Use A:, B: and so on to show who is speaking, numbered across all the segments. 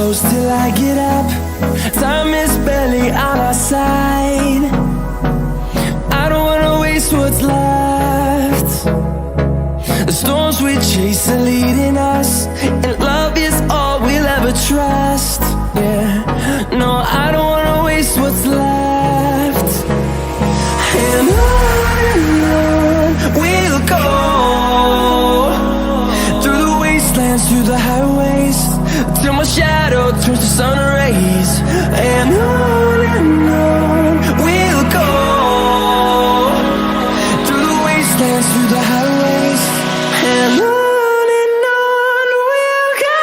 A: close till I get up. Time is barely on our side. I don't wanna waste what's left. The storms we chase are leading us, and love is all we'll ever trust. Yeah, no, I don't wanna waste what's left. And on we'll go, through the wastelands, through the highways, till my shadow turns to sun rays. And on we'll go, through the wastelands, through the highways, and on we'll go.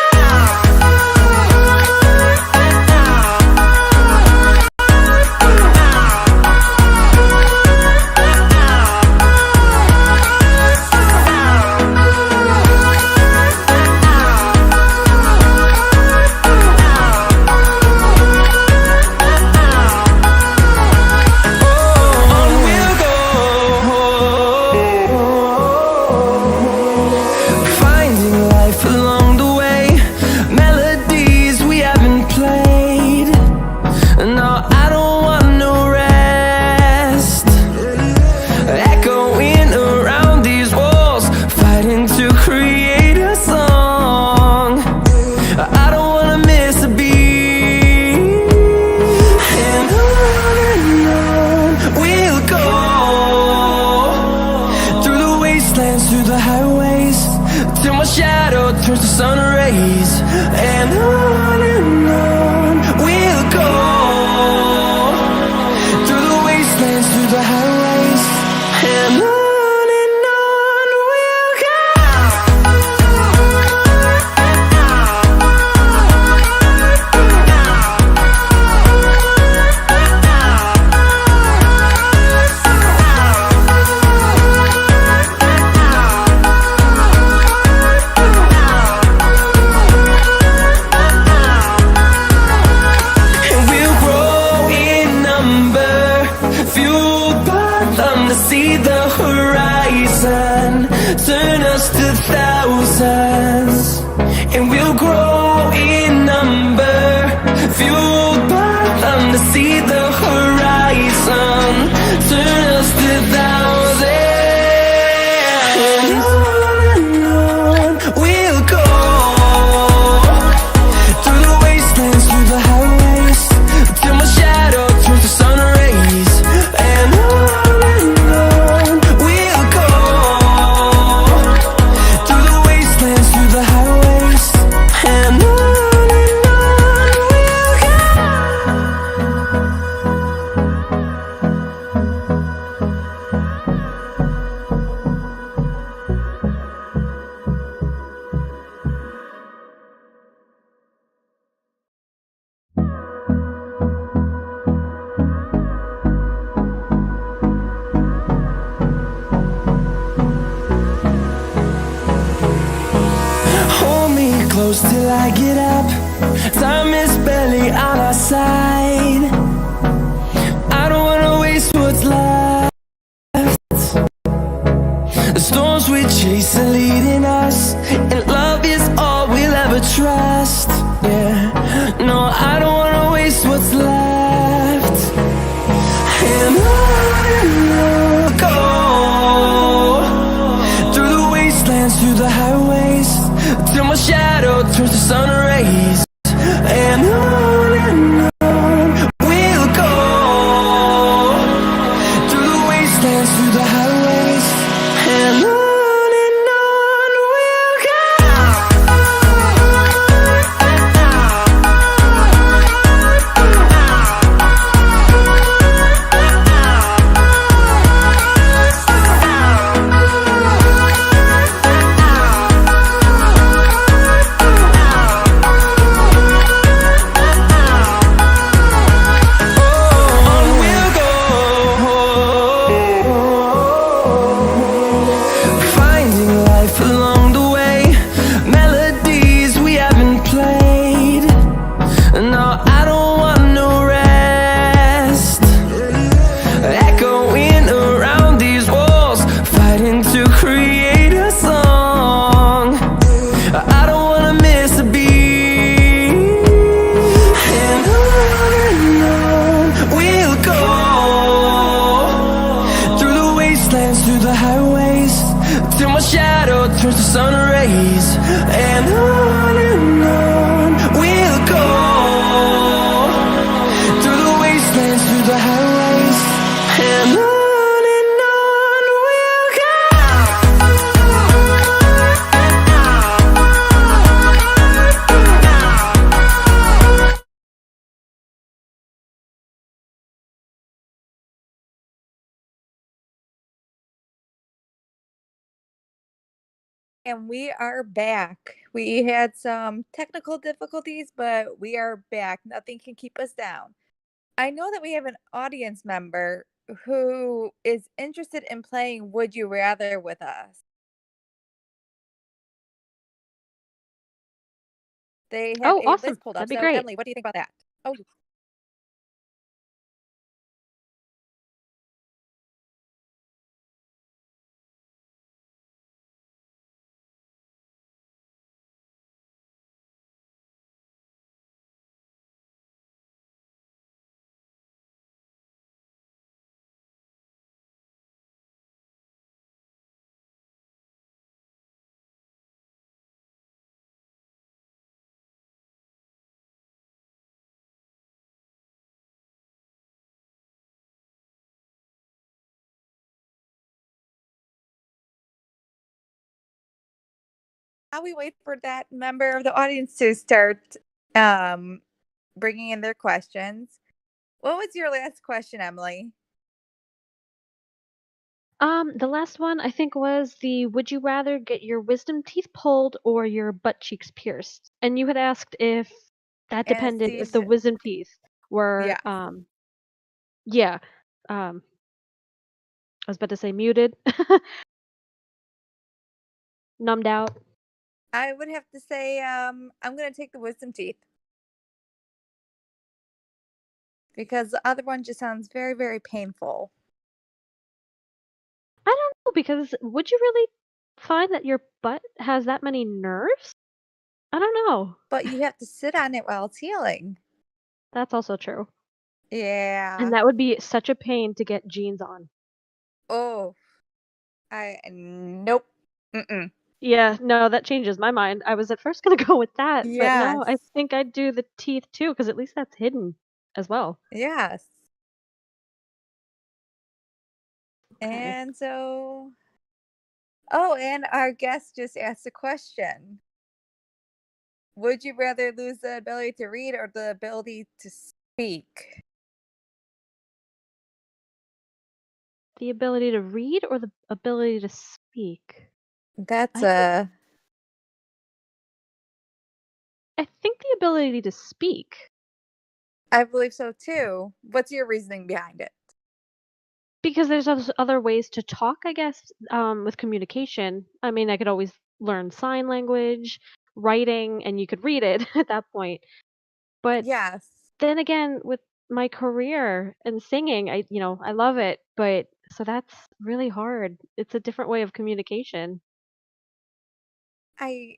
A: Through the highways, till my shadow turns to sun rays. And on we'll go, through the wastelands, through the highways, and on we'll go. See the horizon, turn us to thousands, and we'll grow in number, fueled by them to see the horizon, turn us to thousands. And on we'll go, through the wastelands, through the highways, till my shadow turns to sun rays. And close till I get up. Time is barely on our side. I don't wanna waste what's left. The storms we chase are leading us, and love is all we'll ever trust. Yeah, no, I don't wanna waste what's left. And on we'll go, through the wastelands, through the highways, till my shadow turns to sun rays. And on we'll go, through the wastelands, through the highways, and on. melodies, and on we'll go, through the wastelands, through the highways, and on we'll go.
B: And we are back. We had some technical difficulties, but we are back. Nothing can keep us down. I know that we have an audience member who is interested in playing Would You Rather with us. They have
C: Oh,
B: a
C: awesome.
B: list pulled up.
C: That'd be
B: So,
C: great.
B: Emily, what do you think about that? Oh, while we wait for that member of the audience to start um, bringing in their questions, what was your last question, Emily?
C: The last one I think was the would you rather get your wisdom teeth pulled or your butt cheeks pierced? And you had asked if that depended if the
B: Anesthesia.
C: wisdom teeth were
B: Yes.
C: yeah. I was about to say muted, numbed out.
B: I would have to say I'm going to take the wisdom teeth because the other one just sounds very, very painful.
C: I don't know because would you really find that your butt has that many nerves? I don't know.
B: But you have to sit on it while it's healing.
C: That's also true. And
B: Yeah.
C: that would be such a pain to get jeans on.
B: Oh, I nope. Mm-mm.
C: Yeah, no, that changes my mind. I was at first gonna go with that, but no, I
B: Yes.
C: think I'd do the teeth too, because at least that's hidden as well.
B: Yes.
C: Okay.
B: And so, oh, and our guest just asked a question. Would you rather lose the ability to read or the ability to speak?
C: The ability to read or the ability to speak?
B: That's
C: I think
B: a,
C: I think the ability to speak,
B: I believe so too. What's your reasoning behind it?
C: because there's other ways to talk, I guess, with communication. I mean, I could always learn sign language, writing, and you could read it at that point. But
B: Yes.
C: then again, with my career and singing, I love it, but so that's really hard. It's a different way of communication.
B: I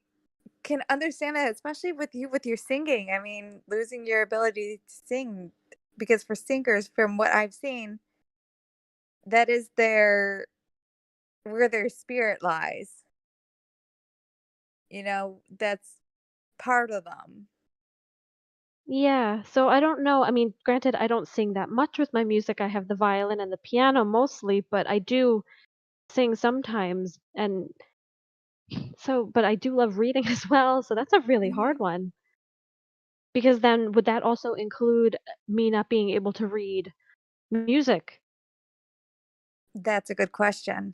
B: can understand that, especially with you with your singing. I mean, losing your ability to sing, because for singers, from what I've seen, that is their where their spirit lies. That's part of them.
C: Yeah, so I don't know. I mean, granted, I don't sing that much with my music. I have the violin and the piano mostly, but I do sing sometimes. And so, but I do love reading as well. So that's a really hard
B: Mhm.
C: one. Because then would that also include me not being able to read music?
B: That's a good question.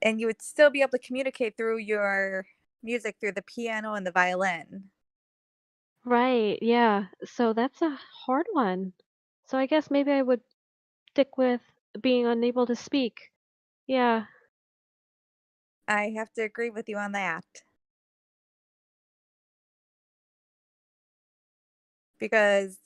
B: And you would still be able to communicate through your music through the piano and the violin.
C: Right, yeah. So that's a hard one. So I guess maybe I would stick with being unable to speak. Yeah.
B: I have to agree with you on that because,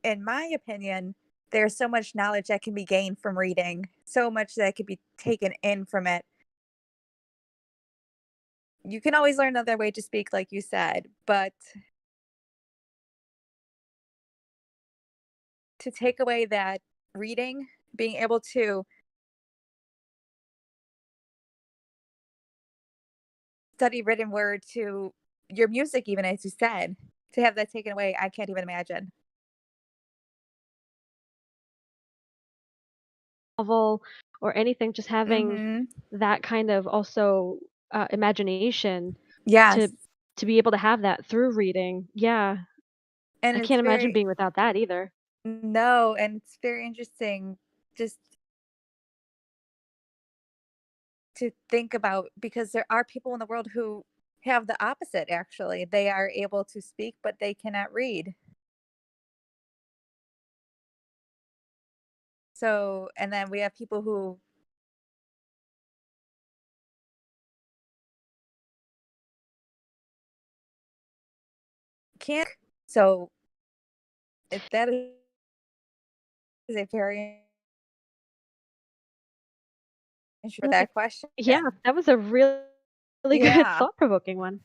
B: in my opinion, there's so much knowledge that can be gained from reading, so much that could be taken in from it. You can always learn another way to speak, like you said, but to take away that reading being able to study written word to your music, even as you said, to have that taken away, I can't even imagine.
C: Novel or anything, just having
B: Mhm.
C: that kind of also, imagination
B: Yes.
C: to be able to have that through reading. Yeah,
B: And
C: I
B: it's
C: can't imagine
B: very
C: being without that either.
B: no, and it's very interesting just to think about because there are people in the world who have the opposite actually. They are able to speak, but they cannot read. So, and then we have people who can't. So, that is a very interesting for
C: That's a
B: that question.
C: Yeah, that was a really good
B: Yeah.
C: thought-provoking one.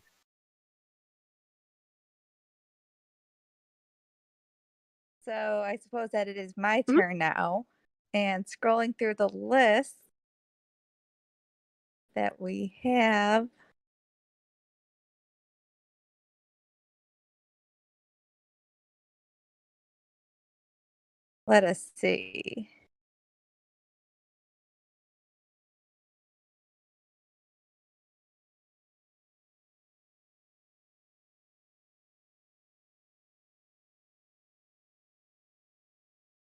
B: So, I suppose that it is my
C: Mhm.
B: turn now. And scrolling through the list that we have, let us see.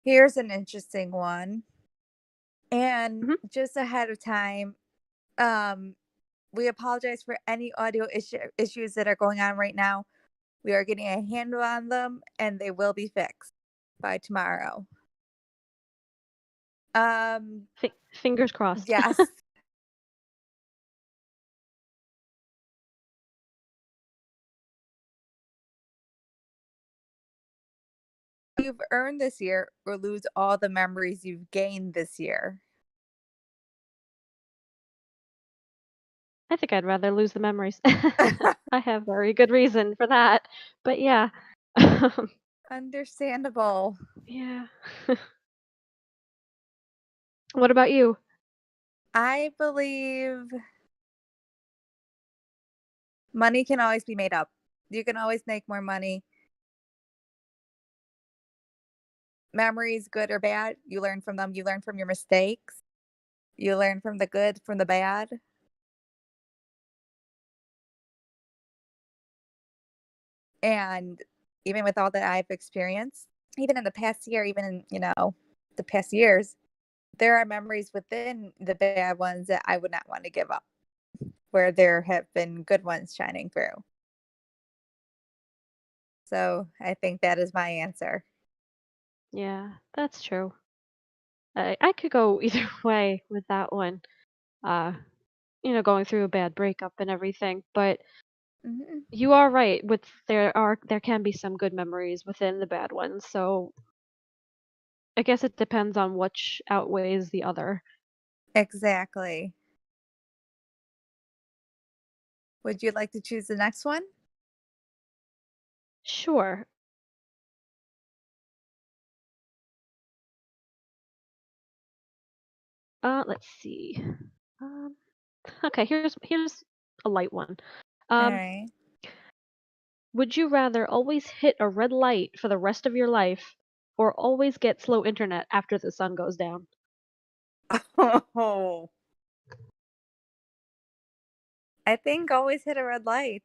B: Here's an interesting one. And
C: Mhm.
B: just ahead of time, um, we apologize for any audio issues that are going on right now. We are getting a handle on them and they will be fixed by tomorrow. Um,
C: Fingers crossed.
B: yes. You've earned this year or lose all the memories you've gained this year.
C: I think I'd rather lose the memories. I have very good reason for that, but yeah.
B: Understandable.
C: Yeah. What about you?
B: I believe money can always be made up. You can always make more money. Memories, good or bad, you learn from them. You learn from your mistakes. You learn from the good, from the bad. And even with all that I've experienced, even in the past year, even in, the past years, there are memories within the bad ones that I would not want to give up, where there have been good ones shining through. So I think that is my answer.
C: Yeah, that's true. I could go either way with that one. Uh, going through a bad breakup and everything, but
B: Mhm.
C: you are right with there can be some good memories within the bad ones. So I guess it depends on which outweighs the other.
B: Exactly. Would you like to choose the next one?
C: Sure. Let's see. Um, okay, here's a light one.
B: All
C: Um,
B: right.
C: would you rather always hit a red light for the rest of your life or always get slow internet after the sun goes down?
B: Oh, I think always hit a red light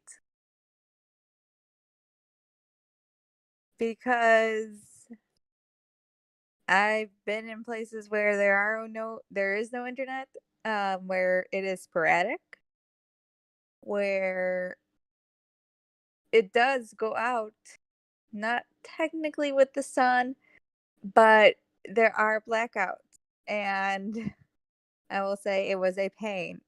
B: because I've been in places where there is no internet, where it is sporadic, where it does go out, not technically with the sun, but there are blackouts, and I will say it was a pain.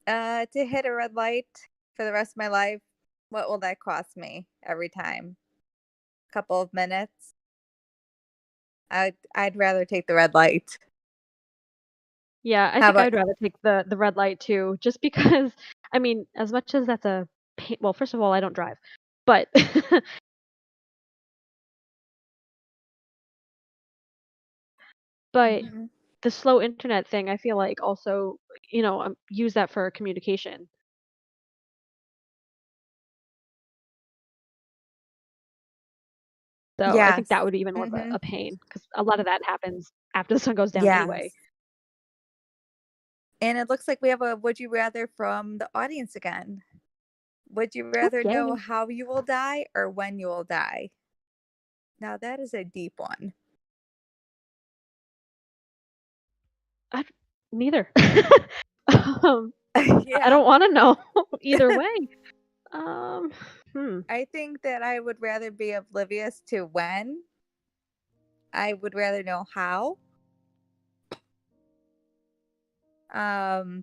B: To hit a red light for the rest of my life, what will that cost me every time? Couple of minutes? I'd rather take the red light.
C: Yeah, I
B: How
C: think
B: about
C: I'd rather take the red light too, just because I mean, as much as that's a pain, well, first of all, I don't drive, but But
B: Mhm.
C: the slow internet thing, I feel like also, use that for communication. So I think that
B: Yes.
C: would be even more of a
B: Mhm.
C: pain because a lot of that happens after the sun goes down anyway.
B: Yes. And it looks like we have a would you rather from the audience again. Would you
C: Oh,
B: rather know
C: yay.
B: how you will die or when you will die? Now that is a deep one.
C: I neither. Um, I
B: Yeah.
C: don't wanna know either way. Um, hmm.
B: I think that I would rather be oblivious to when. I would rather know how. Um,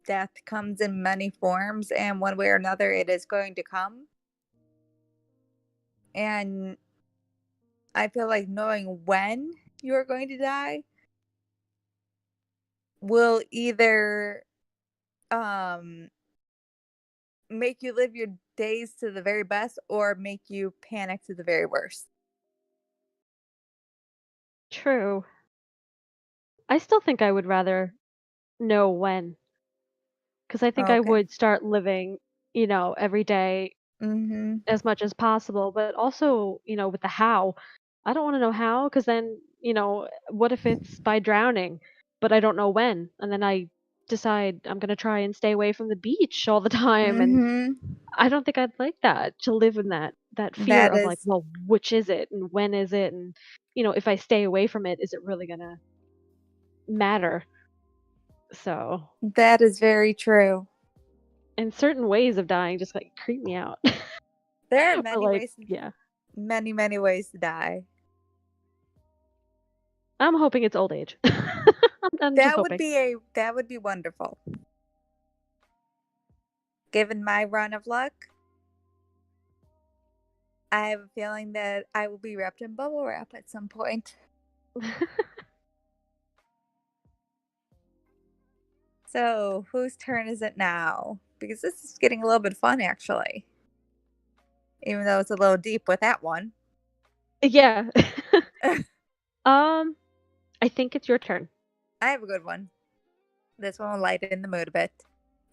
B: Death comes in many forms, and one way or another, it is going to come. And I feel like knowing when you are going to die will either um make you live your days to the very best or make you panic to the very worst.
C: True. I still think I would rather know when, because I think I
B: Okay.
C: would start living, every day
B: Mhm.
C: as much as possible, but also, with the how. I don't wanna know how, because then, what if it's by drowning, but I don't know when, and then I decide I'm gonna try and stay away from the beach all the time, and
B: Mhm.
C: I don't think I'd like that, to live in that fear
B: That
C: of, like,
B: is
C: well, which is it and when is it, and, if I stay away from it, is it really gonna matter? So,
B: that is very true.
C: and certain ways of dying just, like, creep me out.
B: There are
C: Or,
B: many
C: like,
B: ways
C: yeah.
B: many, many ways to die.
C: I'm hoping it's old age. I'm just hoping.
B: That would be wonderful. Given my run of luck, I have a feeling that I will be wrapped in bubble wrap at some point. So, whose turn is it now? Because this is getting a little bit fun, actually, even though it's a little deep with that one.
C: Yeah.
B: I
C: Um, I think it's your turn.
B: have a good one. This one will lighten the mood a bit.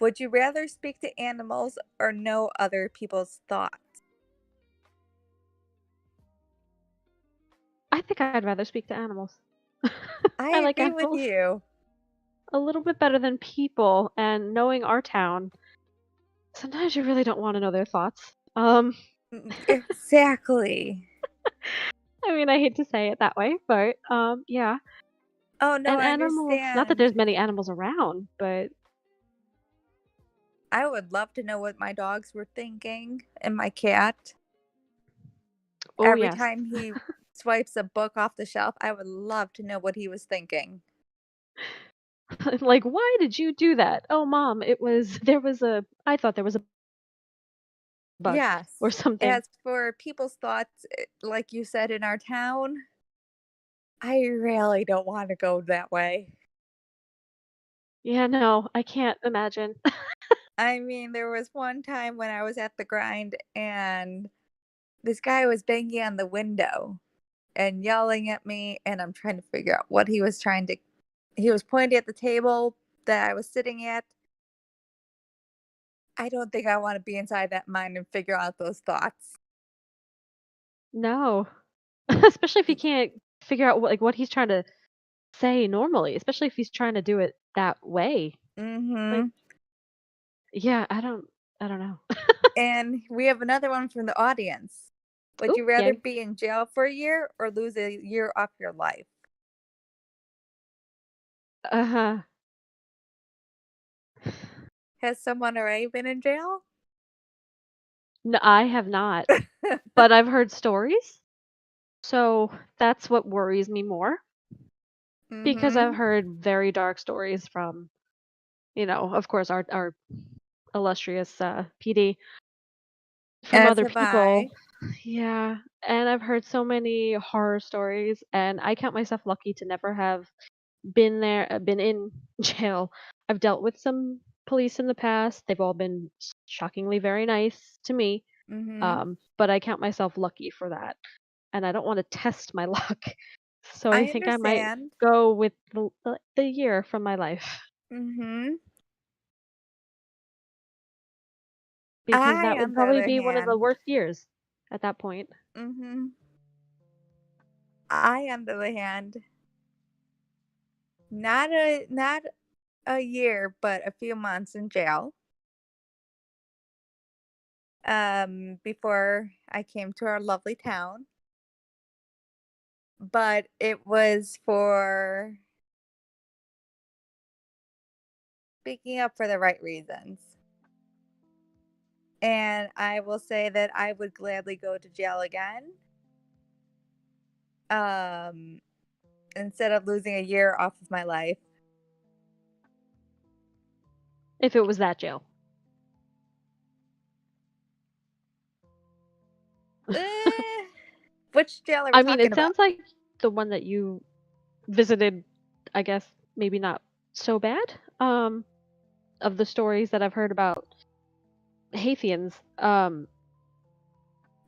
B: Would you rather speak to animals or know other people's thoughts?
C: I think I'd rather speak to animals.
B: I
C: I like
B: agree with
C: animals
B: you.
C: a little bit better than people, and knowing our town, sometimes you really don't wanna know their thoughts.
B: Exactly.
C: I mean, I hate to say it that way, but, yeah.
B: Oh, no,
C: And
B: I
C: animals, not that there's
B: understand.
C: many animals around, but
B: I would love to know what my dogs were thinking and my cat.
C: oh,
B: Every
C: yes.
B: time he swipes a book off the shelf, I would love to know what he was thinking.
C: Like, "Why did you do that?" "Oh, mom, I thought there was a bug or
B: Yes.
C: something."
B: As for people's thoughts, like you said in our town, I really don't want to go that way.
C: Yeah, no, I can't imagine.
B: I mean, there was one time when I was at the grind and this guy was banging on the window and yelling at me, and I'm trying to figure out what he was trying to. He was pointing at the table that I was sitting at. I don't think I want to be inside that mind and figure out those thoughts.
C: No. Especially if you can't figure out what he's trying to say normally, especially if he's trying to do it that way. Like,
B: Mhm.
C: yeah, I don't know.
B: And we have another one from the audience. Would
C: Ooh,
B: you rather
C: yay.
B: be in jail for a year or lose a year off your life?
C: Uh-huh.
B: Has someone already been in jail?
C: No, I have not, but I've heard stories, so that's what worries me more because I've
B: Mhm.
C: heard very dark stories from, of course, our illustrious, PD from
B: As
C: other
B: have
C: people.
B: I.
C: Yeah, and I've heard so many horror stories, and I count myself lucky to never have been in jail. I've dealt with some police in the past. They've all been shockingly very nice to me.
B: Mhm.
C: But I count myself lucky for that, and I don't want to test my luck. So I
B: I
C: think I might
B: understand.
C: go with the year from my life
B: Mhm.
C: because
B: I,
C: that would
B: on the
C: probably
B: other
C: be one of the
B: hand,
C: worst years at that point.
B: mhm. I, on the other hand, not a year, but a few months in jail. Before I came to our lovely town, but it was for speaking up for the right reasons. And I will say that I would gladly go to jail again. Um, Instead of losing a year off of my life.
C: If it was that jail.
B: Eh, which jail are we
C: I mean,
B: talking
C: it
B: about?
C: sounds like the one that you visited, I guess, maybe not so bad, of the stories that I've heard about Haythians.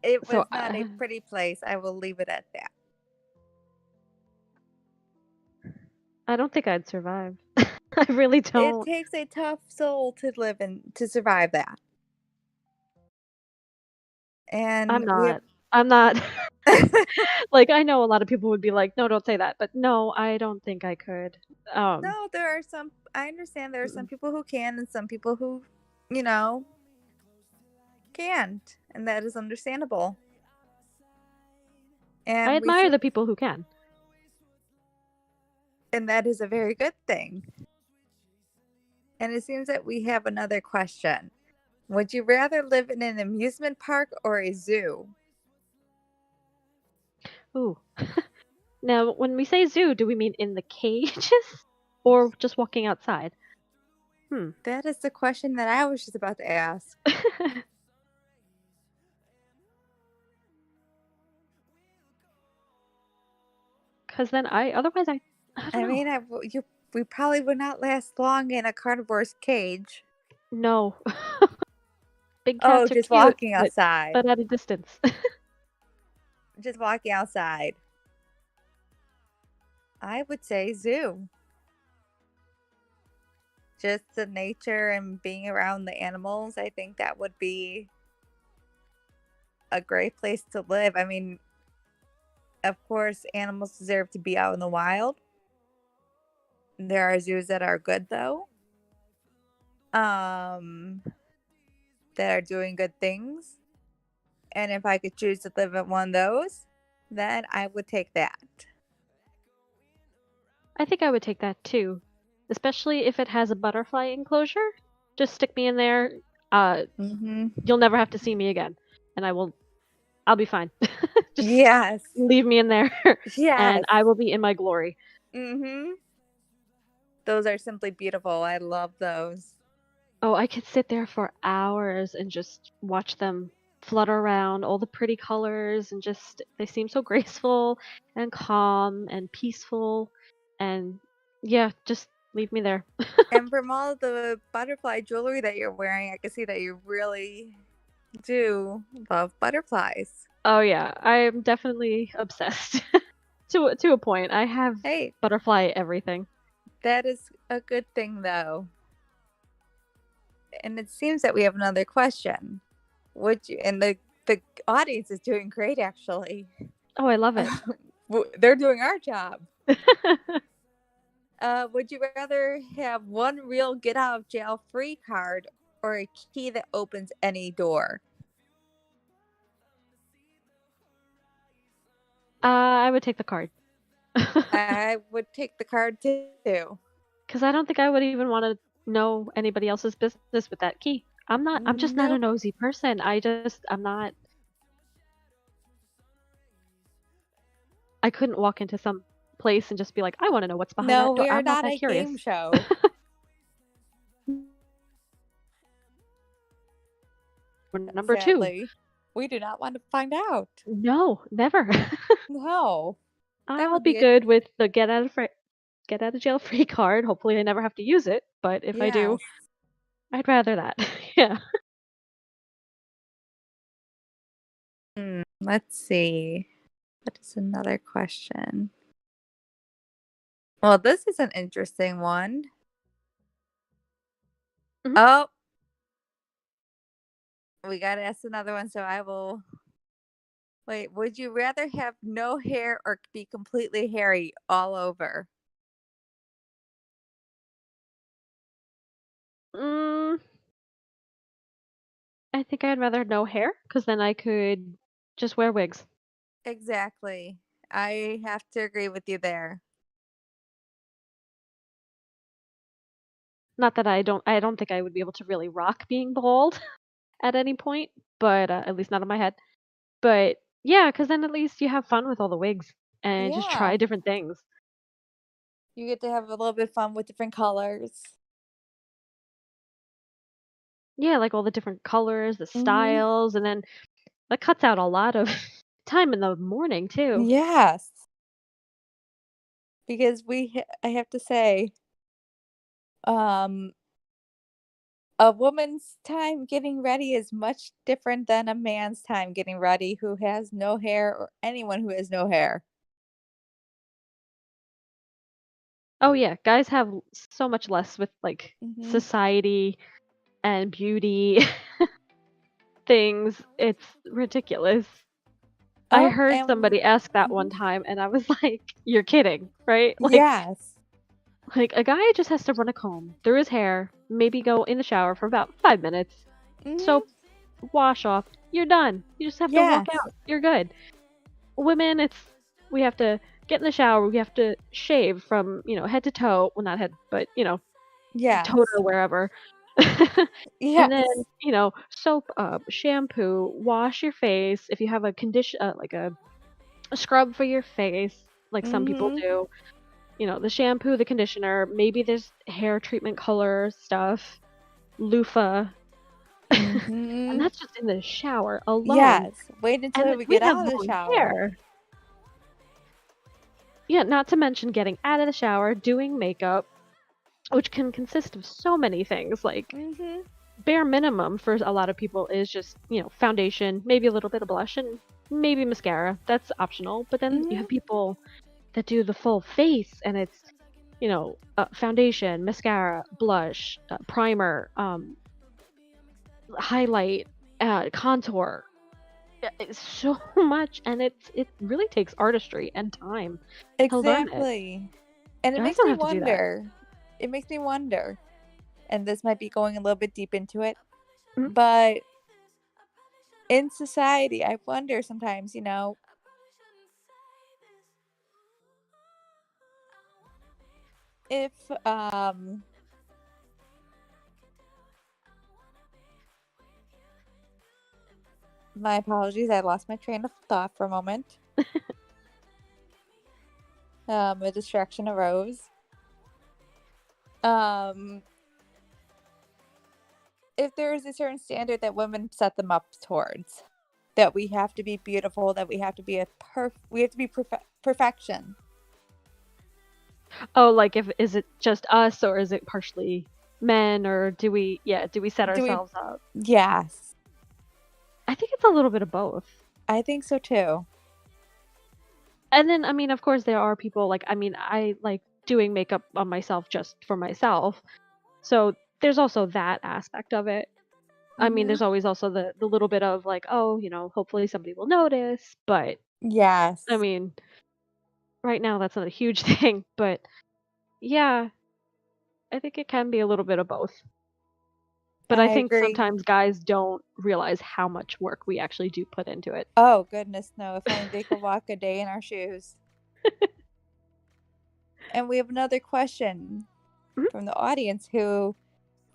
B: It
C: So
B: was not a pretty place. I will leave it at that.
C: I don't think I'd survive. I really
B: It
C: don't.
B: takes a tough soul to live in to survive that.
C: I'm
B: And we have
C: not. I'm not. Like, I know a lot of people would be like, "No, don't say that." But no, I don't think I could. Um,
B: no, there are some I understand there are some
C: mm-mm.
B: people who can and some people who, you know, can't, and that is understandable.
C: I
B: And we
C: admire
B: see
C: the people who can.
B: and that is a very good thing. And it seems that we have another question. Would you rather live in an amusement park or a zoo?
C: Ooh. Now, when we say zoo, do we mean in the cages or just walking outside? Hmm.
B: That is the question that I was just about to ask.
C: Because then I don't
B: I
C: know.
B: mean, we probably would not last long in a carnivore's cage.
C: No. Big
B: Oh,
C: cats are
B: just
C: cute,
B: walking outside.
C: but at a distance.
B: Just walking outside. I would say zoo. Just the nature and being around the animals. I think that would be a great place to live. I mean, of course, animals deserve to be out in the wild. There are zoos that are good though. Um, that are doing good things. And if I could choose to live at one of those, then I would take that.
C: I think I would take that too, especially if it has a butterfly enclosure. Just stick me in there. Uh,
B: Mm-hmm.
C: you'll never have to see me again, and I'll be fine. Just
B: Yes.
C: leave me in there, and
B: Yes.
C: I will be in my glory.
B: Mm-hmm. Those are simply beautiful. I love those.
C: Oh, I could sit there for hours and just watch them flutter around, all the pretty colors, and just they seem so graceful and calm and peaceful. And yeah, just leave me there.
B: And from all the butterfly jewelry that you're wearing, I can see that you really do love butterflies.
C: Oh yeah, I'm definitely obsessed to a point. I have
B: Hey,
C: butterfly everything.
B: that is a good thing though. And it seems that we have another question. Would you and the audience is doing great actually.
C: Oh, I love it.
B: They're doing our job. Would you rather have one real get out of jail free card or a key that opens any door?
C: I would take the card.
B: I would take the card too.
C: Because I don't think I would even want to know anybody else's business with that key. I'm just not a
B: Nope.
C: nosy person. I'm not, I couldn't walk into some place and just be like, I want to know what's behind
B: No,
C: that door.
B: we are
C: I'm not
B: not
C: that
B: a game
C: curious.
B: show.
C: Number two,
B: Sadly, we do not want to find out.
C: no, never.
B: No, that
C: I'll
B: would
C: be
B: be a
C: good with the get out of jail free card. Hopefully I never have to use it, but if I do,
B: yes.
C: I'd rather that. Yeah.
B: Let's see. What is another question? Well, this is an interesting one.
C: Mhm.
B: Oh, we gotta ask another one, so I will wait. Would you rather have no hair or be completely hairy all over?
C: Mm, I think I'd rather no hair because then I could just wear wigs.
B: Exactly. I have to agree with you there.
C: Not that I don't think I would be able to really rock being bald at any point, but, at least not on my head. But, yeah, because then at least you have fun with all the wigs and just
B: Yeah.
C: try different things.
B: You get to have a little bit of fun with different colors.
C: Yeah, like all the different colors, the
B: Mhm.
C: styles, and then that cuts out a lot of time in the morning too.
B: Yes. Because I have to say, um, a woman's time getting ready is much different than a man's time getting ready who has no hair or anyone who has no hair.
C: Oh, yeah, guys have so much less with, like,
B: Mhm.
C: society and beauty things, it's ridiculous. I
B: Oh,
C: heard
B: and
C: somebody ask that one
B: mhm.
C: time, and I was like, "You're kidding, right?"
B: Yes.
C: Like, a guy just has to run a comb through his hair, maybe go in the shower for about 5 minutes,
B: Mhm.
C: soap, wash off, you're done. You just have to walk
B: Yes.
C: out, you're good. Women, we have to get in the shower, we have to shave from, head to toe, well, not head, but, toe
B: Yes.
C: to wherever. And then,
B: Yes.
C: soap up, shampoo, wash your face. If you have a condition, like a scrub for your face, like some people
B: Mhm.
C: do, the shampoo, the conditioner, maybe there's hair treatment color stuff, loofah, and
B: Mhm.
C: that's just in the shower alone.
B: Yes. Wait
C: And
B: until
C: then
B: we
C: we
B: get
C: have
B: out of the
C: long
B: shower.
C: hair. Yeah, not to mention getting out of the shower, doing makeup, which can consist of so many things. Like,
B: Mhm.
C: bare minimum for a lot of people is just, foundation, maybe a little bit of blush, and maybe mascara. That's optional. But then you have
B: Mhm.
C: people that do the full face, and it's, foundation, mascara, blush, primer, highlight, contour. It's so much, and it really takes artistry and time to learn it.
B: Exactly. And
C: Guys don't have to do that.
B: it makes me wonder, and this might be going a little bit deep into it,
C: Mhm.
B: but in society, I wonder sometimes, if my apologies, I lost my train of thought for a moment. A distraction arose. Um, if there is a certain standard that women set them up towards, that we have to be beautiful, that we have to be we have to be perfection.
C: Oh, like, if is it just us, or is it partially men, or do we set
B: Do we?
C: ourselves up?
B: Yes,
C: I think it's a little bit of both.
B: I think so too.
C: And then, I mean, of course, there are people like, I mean, I like doing makeup on myself just for myself. So there's also that aspect of it. I mean,
B: Mhm.
C: there's always also the little bit of like, oh, hopefully somebody will notice. But I
B: Yes,
C: mean, right now that's not a huge thing. But yeah, I think it can be a little bit of both. But I
B: I
C: think
B: agree.
C: sometimes guys don't realize how much work we actually do put into it.
B: Oh goodness, no! If only they could walk a day in our shoes. And we have another question
C: Mhm.
B: from the audience who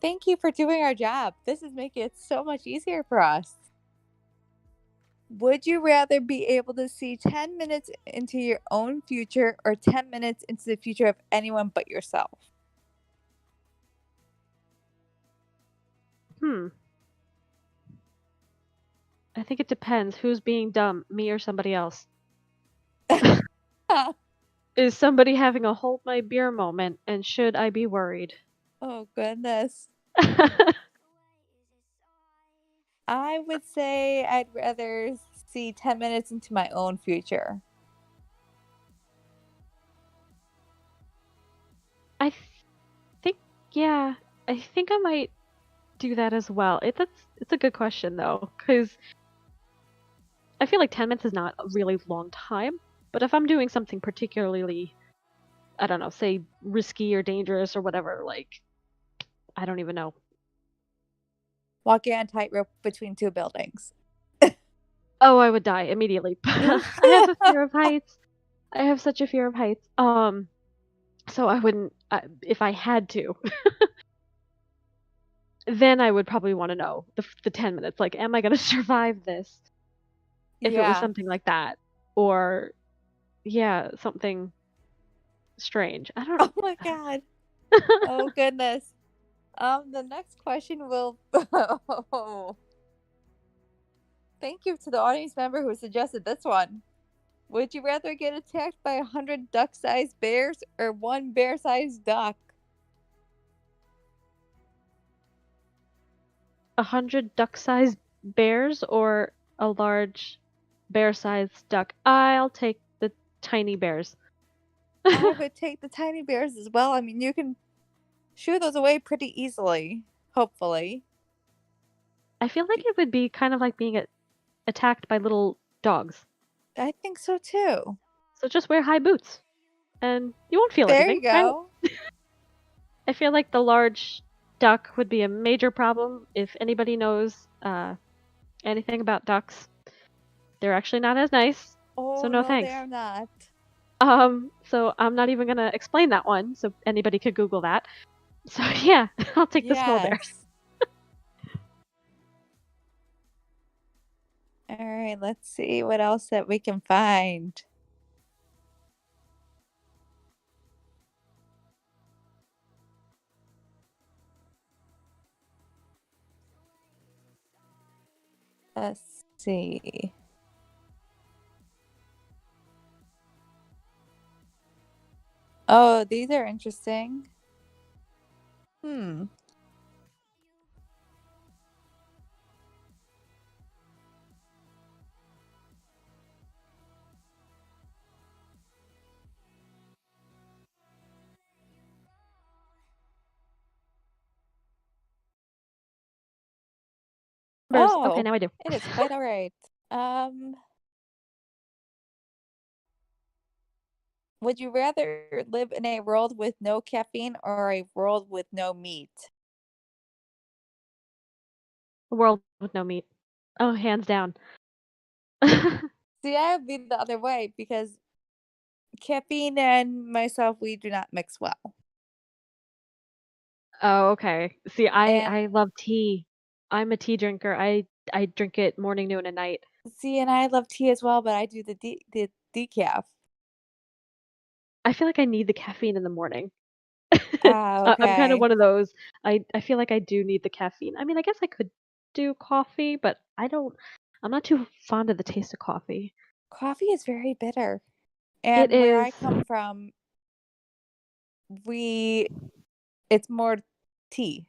B: thank you for doing our job. This is making it so much easier for us. Would you rather be able to see 10 minutes into your own future or 10 minutes into the future of anyone but yourself?
C: Hmm. I think it depends who's being dumb, me or somebody else. Is somebody having a hold my beer moment, and should I be worried?
B: Oh, goodness. I would say I'd rather see 10 minutes into my own future.
C: Yeah, I think I might do that as well. It's a good question though, because I feel like 10 minutes is not a really long time, but if I'm doing something particularly, I don't know, say risky or dangerous or whatever, like I don't even know.
B: Walking on a tightrope between two buildings.
C: Oh, I would die immediately. I have a fear of heights. I have such a fear of heights. So I wouldn't if I had to, then I would probably want to know the 10 minutes. Like, am I going to survive this? If it was
B: Yeah.
C: something like that, or yeah, something strange. I don't.
B: Oh my god. Oh goodness. The next question will. Oh, thank you to the audience member who suggested this one. Would you rather get attacked by 100 duck-sized bears or one bear-sized duck?
C: 100 duck-sized bears or a large bear-sized duck? I'll take the tiny bears.
B: I would take the tiny bears as well. I mean, you can shoo those away pretty easily, hopefully.
C: I feel like it would be kind of like being attacked by little dogs.
B: I think so too.
C: So just wear high boots, and you won't feel
B: There you
C: anything, right?
B: go.
C: I feel like the large duck would be a major problem. If anybody knows anything about ducks, they're actually not as nice. So
B: Oh
C: no
B: no, they
C: thanks.
B: are not.
C: So I'm not even gonna explain that one, so anybody could Google that. So yeah, I'll take the small bears.
B: Yes. All right, let's see what else that we can find. Let's see. Oh, these are interesting. Hmm.
C: Bears. Okay,
B: Oh,
C: now I do.
B: it is quite all right. Um, would you rather live in a world with no caffeine or a world with no meat?
C: A world with no meat. Oh, hands down.
B: See, I would be the other way because caffeine and myself, we do not mix well.
C: Oh, okay. See, I
B: And
C: I love tea. I'm a tea drinker. I drink it morning, noon, and night.
B: see, and I love tea as well, but I do the decaf.
C: I feel like I need the caffeine in the morning.
B: Ah,
C: I'm kind of
B: okay.
C: one of those. I feel like I do need the caffeine. I mean, I guess I could do coffee, but I don't. I'm not too fond of the taste of coffee.
B: Coffee is very bitter.
C: It
B: And where
C: is.
B: I come from, we it's more tea.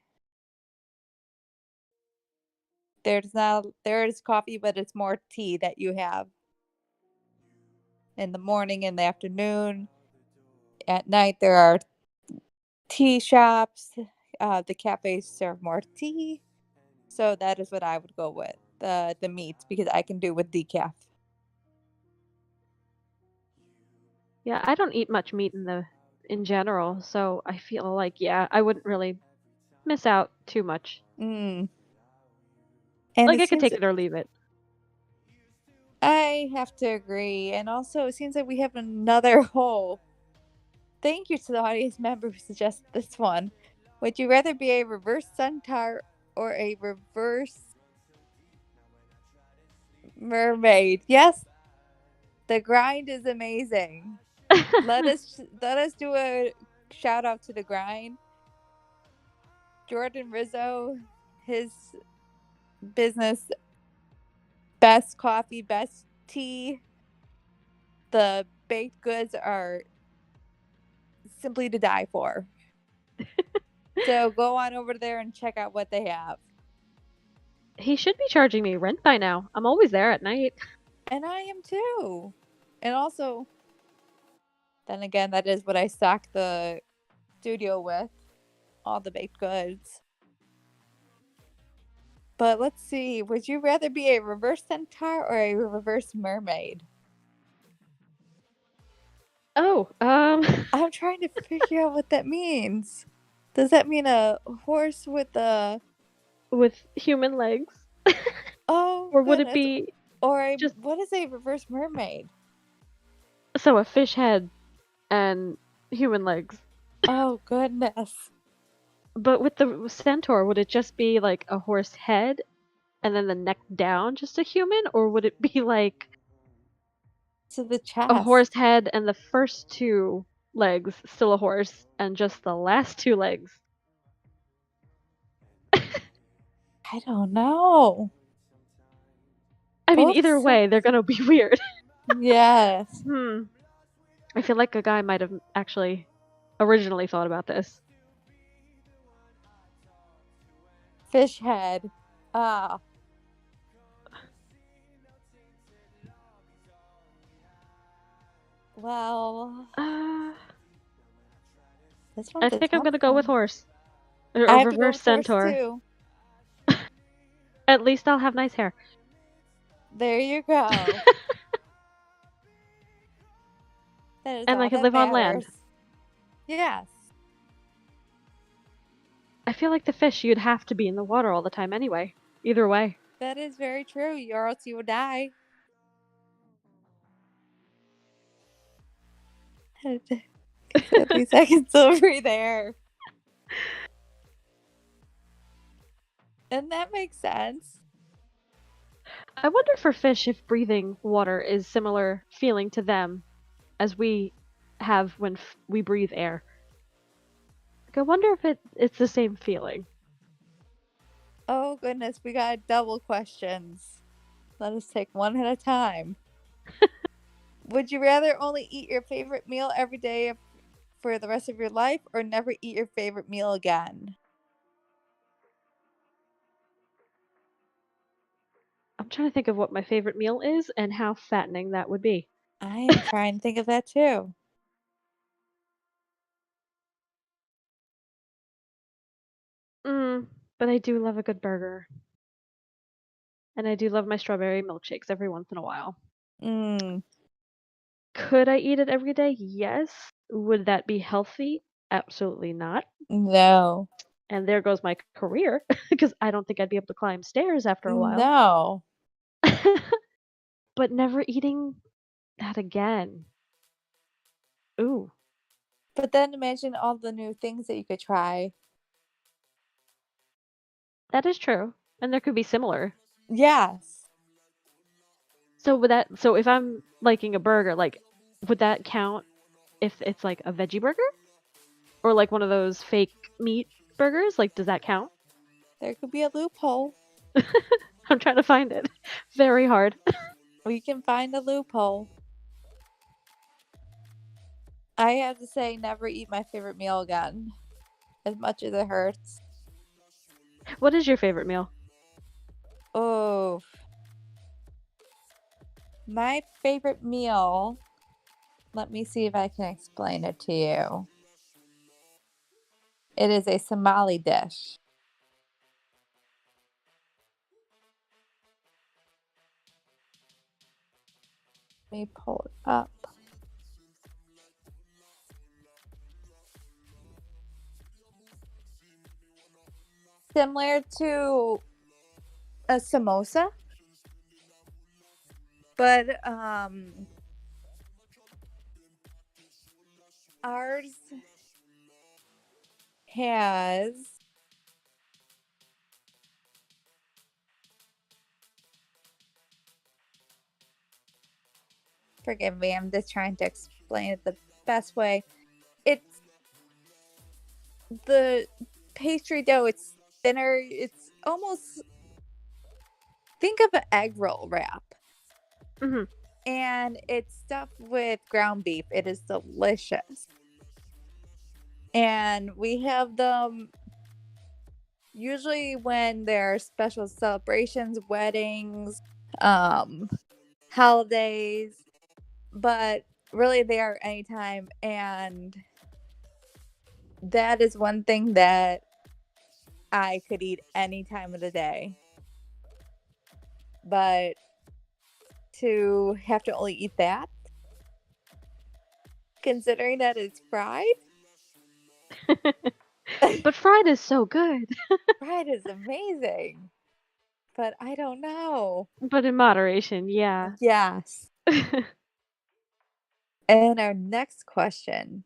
B: There is coffee, but it's more tea that you have in the morning, in the afternoon, at night. There are tea shops. The cafes serve more tea, so that is what I would go with the meats because I can do with decaf.
C: Yeah, I don't eat much meat in general, so I feel like yeah, I wouldn't really miss out too much.
B: Mm. And
C: Like
B: it
C: I could
B: seems
C: take it or leave it.
B: I have to agree, and also it seems like we have another hole. Thank you to the audience member who suggested this one. Would you rather be a reverse centaur or a reverse mermaid? Yes, the grind is amazing. Let us do a shout out to the grind. Jordan Rizzo, his business, best coffee, best tea. The baked goods are simply to die for. So go on over there and check out what they have.
C: He should be charging me rent by now. I'm always there at night.
B: And I am too. And also, then again, that is what I stock the studio with. all the baked goods. But let's see, would you rather be a reverse centaur or a reverse mermaid?
C: Oh,
B: I'm trying to figure out what that means. Does that mean a horse with a
C: with human legs?
B: oh
C: Or would it
B: goodness,
C: be
B: or a
C: just
B: what is a reverse mermaid?
C: so a fish head and human legs?
B: Oh goodness.
C: But with the centaur, would it just be like a horse head and then the neck down just a human? Or would it be like
B: To the
C: a
B: chest.
C: horse head and the first two legs still a horse and just the last two legs?
B: I don't know.
C: I mean,
B: Both
C: either way, they're gonna be weird.
B: yes.
C: Hmm. I feel like a guy might have actually originally thought about this.
B: Fish head. Ah. Well,
C: Uh,
B: this
C: I
B: one's a
C: think I'm
B: tough
C: gonna go with
B: one.
C: horse. Or
B: I
C: a
B: have to go
C: reverse
B: with horse
C: centaur.
B: too.
C: At least I'll have nice hair.
B: There you go. That is
C: And I
B: all
C: can
B: that
C: live on land.
B: matters. Yes,
C: I feel like the fish, you'd have to be in the water all the time anyway. Either way.
B: that is very true. Or else you would die. 30 seconds over there. And that makes sense.
C: I wonder for fish if breathing water is similar feeling to them as we have when we breathe air. Like, I wonder if it's the same feeling.
B: Oh goodness, we got double questions. Let us take one at a time. Would you rather only eat your favorite meal every day for the rest of your life or never eat your favorite meal again?
C: I'm trying to think of what my favorite meal is and how fattening that would be.
B: I am trying to think of that too.
C: But I do love a good burger. And I do love my strawberry milkshakes every once in a while.
B: Mm,
C: Could I eat it every day? Yes. Would that be healthy? Absolutely not.
B: no.
C: And there goes my career because I don't think I'd be able to climb stairs after a while.
B: No.
C: But never eating that again. Ooh,
B: But then imagine all the new things that you could try.
C: that is true. And there could be similar.
B: Yes.
C: So if I'm liking a burger, like would that count if it's like a veggie burger? Or like one of those fake meat burgers? Like does that count?
B: There could be a loophole.
C: I'm trying to find it. Very hard.
B: We can find a loophole. I have to say, never eat my favorite meal again. As much as it hurts.
C: What is your favorite meal?
B: Oh, my favorite meal. Let me see if I can explain it to you. It is a Somali dish. Let me pull it up. Similar to a samosa, but ours has forgive me, I'm just trying to explain it the best way. It's the pastry dough, it's thinner, it's almost think of an egg roll wrap.
C: Hmm.
B: And it's stuffed with ground beef. It is delicious. And we have them usually when there are special celebrations, weddings, um, holidays, but really they are anytime. And That is one thing that I could eat any time of the day. But to have to only eat that, considering that it's fried,
C: But fried is so good.
B: fried is amazing. But I don't know.
C: But in moderation, yeah.
B: Yes. And our next question.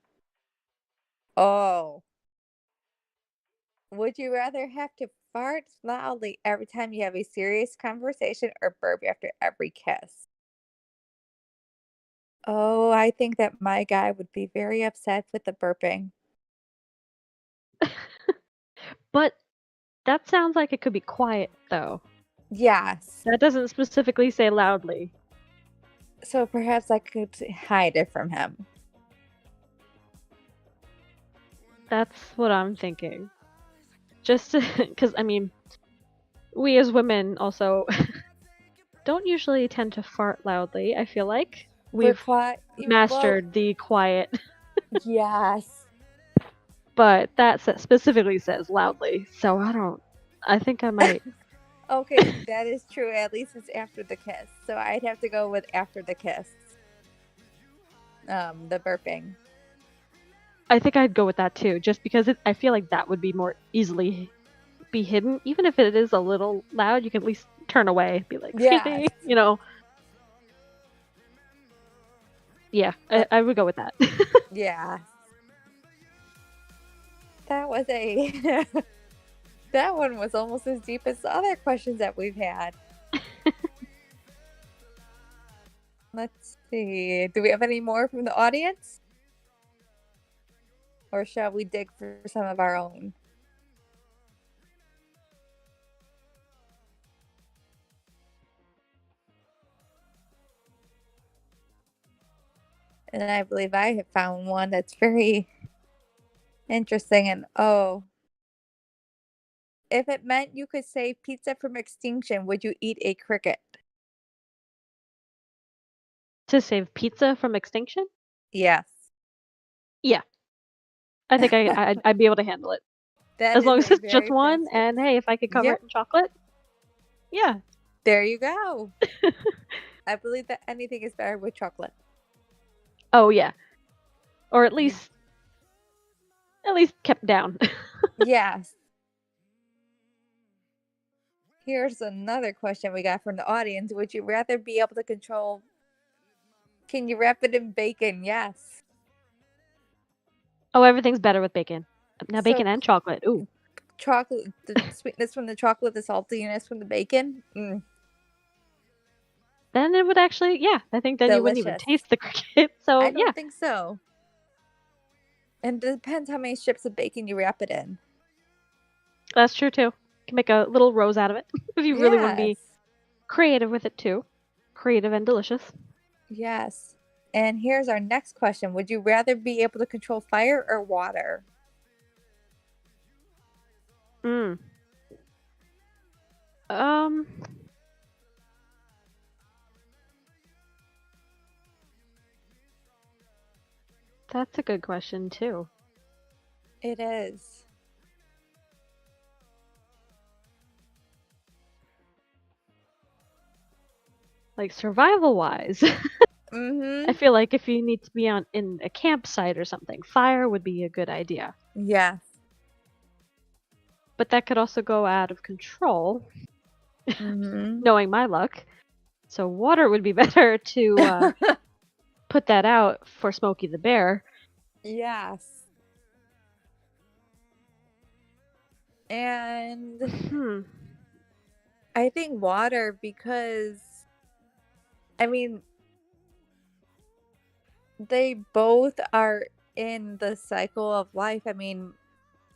B: Oh, would you rather have to fart loudly every time you have a serious conversation or burp after every kiss? Oh, I think that my guy would be very upset with the burping.
C: But that sounds like it could be quiet, though.
B: Yes.
C: That doesn't specifically say loudly.
B: So perhaps I could hide it from him.
C: That's what I'm thinking. Just because, I mean, we as women also don't usually tend to fart loudly, I feel like.
B: We're
C: We've
B: quiet. Well,
C: mastered the quiet,
B: yes.
C: but that specifically says loudly. So I think I might.
B: Okay, that is true. At least it's after the kiss. So I'd have to go with after the kiss. The burping.
C: I think I'd go with that too, just because I feel like that would be more easily be hidden. Even if it is a little loud, you can at least turn away, be like, excuse
B: Yes.
C: me, you know. Yeah, I would go with that.
B: Yeah. That was a that one was almost as deep as the other questions that we've had. Let's see. Do we have any more from the audience? Or shall we dig for some of our own? And I believe I have found one that's very interesting. And oh, if it meant you could save pizza from extinction, would you eat a cricket?
C: To save pizza from extinction?
B: Yes.
C: Yeah, I think I'd be able to handle it.
B: That
C: As
B: is
C: long as
B: a
C: it's just
B: very
C: one,
B: fast
C: and
B: fix.
C: hey, if I could cover
B: Yep.
C: it in chocolate, yeah.
B: There you go. I believe that anything is better with chocolate.
C: Oh yeah, or at
B: You,
C: least kept down.
B: yes. Here's another question we got from the audience. Would you rather be able to control? Can you wrap it in bacon? Yes.
C: Oh, everything's better with bacon. Now
B: So
C: bacon and chocolate. Ooh.
B: chocolate, the sweetness from the chocolate, the saltiness from the bacon.
C: Then it would actually, yeah. I think then you wouldn't even
B: Delicious.
C: taste the cricket. So
B: I
C: yeah,
B: don't think so. And it depends how many strips of bacon you wrap it in.
C: that's true too. You can make a little rose out of it if you really want to
B: Yes.
C: be creative with it too. Creative and delicious.
B: Yes. And here's our next question. Would you rather be able to control fire or water?
C: Mm. Um. That's a good question too.
B: It is.
C: Like survival wise, I
B: Mm-hmm.
C: feel like if you need to be on in a campsite or something, fire would be a good idea.
B: Yes.
C: But that could also go out of control,
B: Mm-hmm.
C: knowing my luck. So water would be better to put that out for Smokey the Bear.
B: Yes. And
C: Hmm.
B: I think water because I mean they both are in the cycle of life. I mean,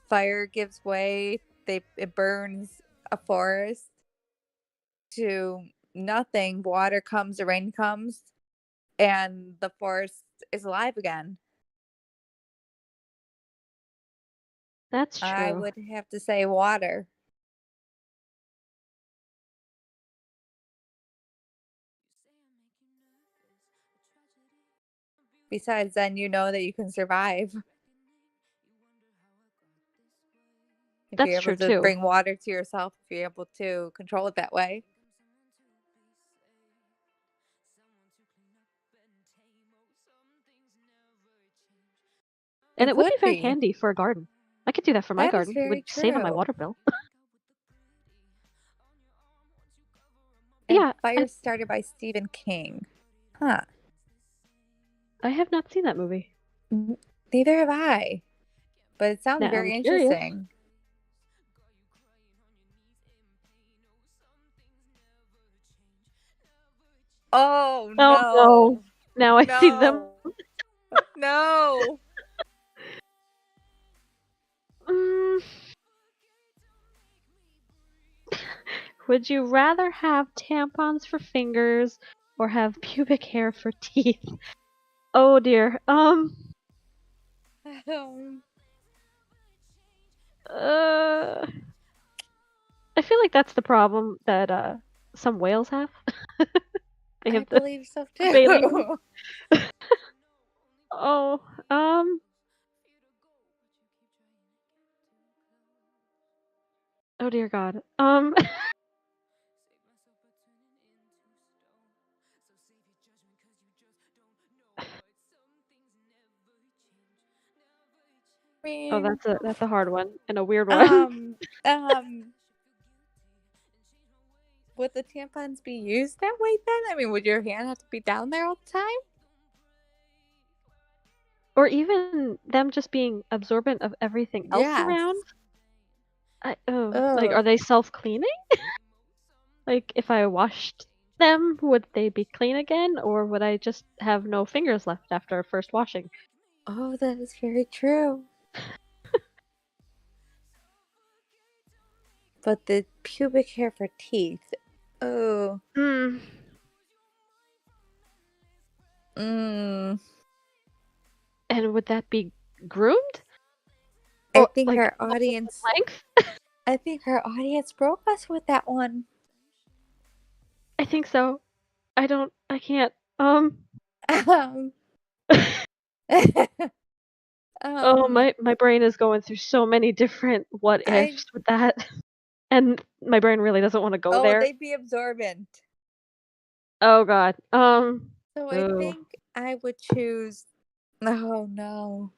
B: fire gives way, it burns a forest to nothing. Water comes, the rain comes, and the forest is alive again.
C: That's
B: I
C: true.
B: would have to say water. Besides, then you know that you can survive. If
C: That's
B: you're able
C: true
B: to
C: too.
B: bring water to yourself, if you're able to control it that way.
C: And
B: It
C: it would be
B: would
C: very
B: be.
C: handy for a garden. I could do that for my
B: That is
C: garden. It
B: very
C: would save on my
B: true.
C: water bill.
B: And
C: Yeah,
B: Fire started by Stephen King. Huh.
C: I have not seen that movie.
B: Neither have I. But it sounds
C: Now I'm
B: very
C: curious.
B: interesting. Oh
C: Oh no.
B: no.
C: Now I see them.
B: No. No.
C: Mm, would you rather have tampons for fingers or have pubic hair for teeth? Oh dear. Uh, I feel like that's the problem that some whales have. They
B: I
C: have the
B: believe so
C: baleen.
B: too.
C: Oh, oh dear God.
B: I
C: Oh,
B: mean,
C: that's a hard one and a weird one.
B: um, um, would the tampons be used that way then? I mean, would your hand have to be down there all the time?
C: Or even them just being absorbent of everything else
B: Yes.
C: around. Like,
B: Oh,
C: are they self-cleaning? Like, if I washed them, would they be clean again, or would I just have no fingers left after first washing?
B: oh, that is very true. But the pubic hair for teeth. Oh,
C: Hmm.
B: mm.
C: And would that be groomed?
B: I
C: Or
B: think
C: like
B: our
C: multiple
B: audience,
C: length?
B: I think our audience broke us with that one.
C: I think so. I can't.
B: Um,
C: Oh,
B: um,
C: my brain is going through so many different what
B: I,
C: ifs with that. And my brain really doesn't want to go
B: oh,
C: there.
B: they'd be absorbent.
C: Oh God.
B: So I
C: Ooh.
B: think I would choose. Oh no.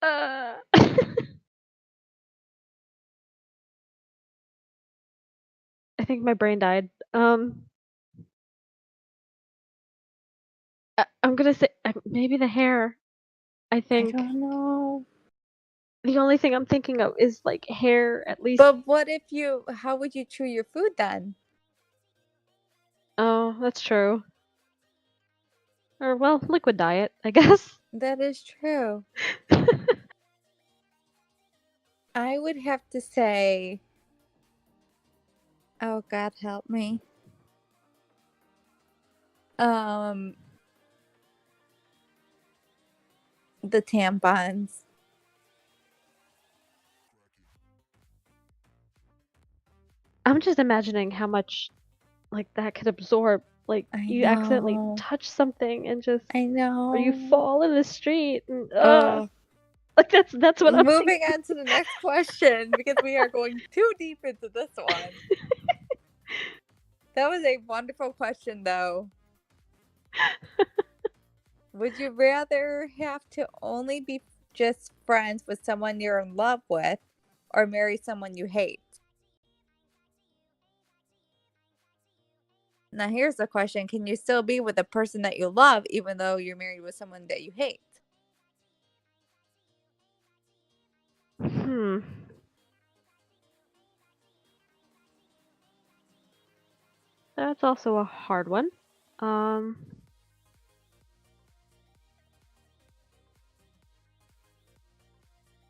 C: I think my brain died. I'm gonna say maybe the hair. I
B: I
C: think
B: don't know.
C: the only thing I'm thinking of is like hair, at least.
B: But what if you, how would you chew your food then?
C: Oh, that's true. Or well, liquid diet, I guess.
B: That is true. I would have to say, oh God help me. Um, the tampons.
C: I'm just imagining how much like that could absorb. Like
B: I
C: you accidentally
B: know.
C: touch something and just,
B: I
C: or you
B: know.
C: fall in the street and
B: Oh,
C: like that's what I'm
B: moving
C: thinking.
B: on to the next question because we are going too deep into this one. That was a wonderful question, though. Would you rather have to only be just friends with someone you're in love with or marry someone you hate? Now, here's the question. Can you still be with a person that you love even though you're married with someone that you hate?
C: Hmm. That's also a hard one. Um,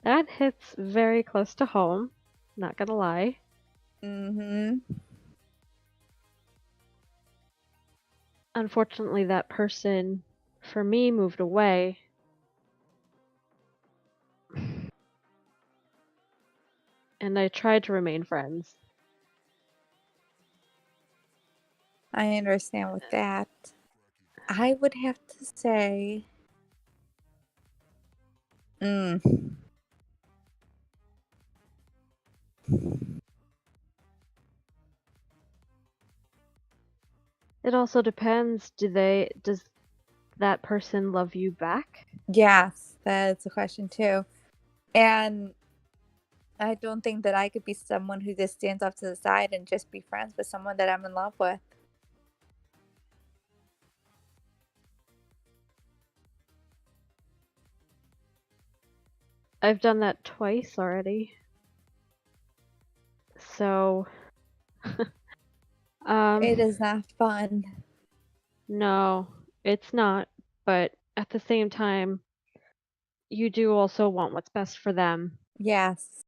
C: that hits very close to home. Not gonna lie.
B: Mm-hmm.
C: Unfortunately, that person for me moved away. And I tried to remain friends.
B: I understand with that. I would have to say, mm,
C: It also depends. Does that person love you back?
B: yes, that's a question too. And I don't think that I could be someone who just stands off to the side and just be friends with someone that I'm in love with.
C: I've done that twice already. So,
B: It
C: um,
B: is not fun.
C: no, it's not. But at the same time, you do also want what's best for them.
B: Yes.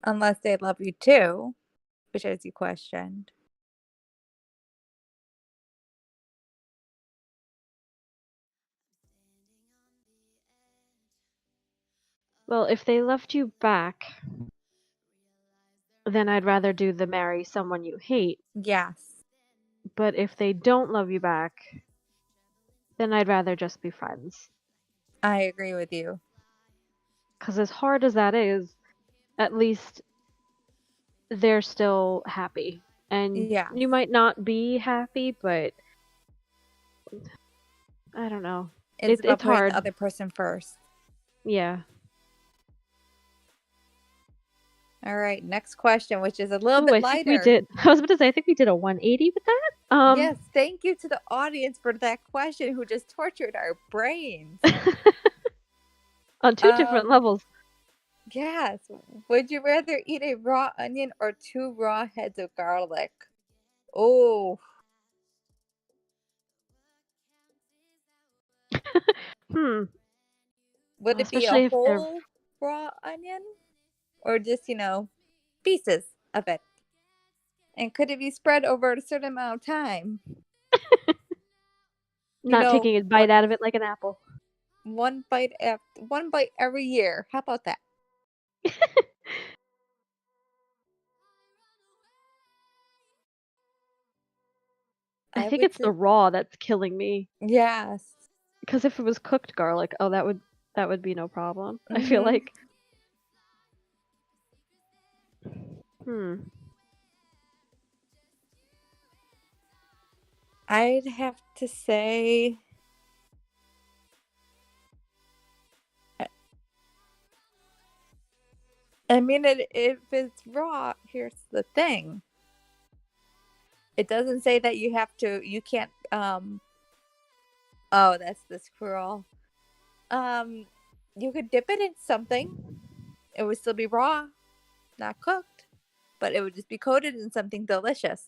B: Unless they love you too, which as you questioned.
C: Well, if they loved you back, then I'd rather do the marry someone you hate.
B: Yes,
C: But if they don't love you back, then I'd rather just be friends.
B: I agree with you.
C: Because as hard as that is, at least they're still happy. And
B: Yes.
C: you might not be happy, but I don't know.
B: It's about
C: It's
B: putting the
C: hard.
B: other person first.
C: Yeah.
B: All right, next question, which is a little
C: Ooh,
B: bit
C: I think we
B: lighter.
C: did. I was about to say, I think we did a 180 with that.
B: Yes, thank you to the audience for that question who just tortured our brains.
C: On two different
B: Um,
C: levels.
B: yes. Would you rather eat a raw onion or 2 raw heads of garlic? Oh,
C: Hmm.
B: would
C: Well,
B: it be a
C: especially if they're.
B: whole raw onion or just, pieces of it? And could it be spread over a certain amount of time? You
C: Not
B: know,
C: taking a bite out of it like an apple.
B: one bite every year. How about that?
C: I
B: I
C: think
B: would
C: it's the
B: say
C: raw that's killing me.
B: yes.
C: Because if it was cooked garlic, oh, that would be no problem. I feel
B: Mhm.
C: like. Hmm.
B: I'd have to say I I mean if it's raw, here's the thing. It doesn't say that you can't oh, that's this cruel. Um you could dip it in something. It would still be raw, not cooked, but it would just be coated in something delicious.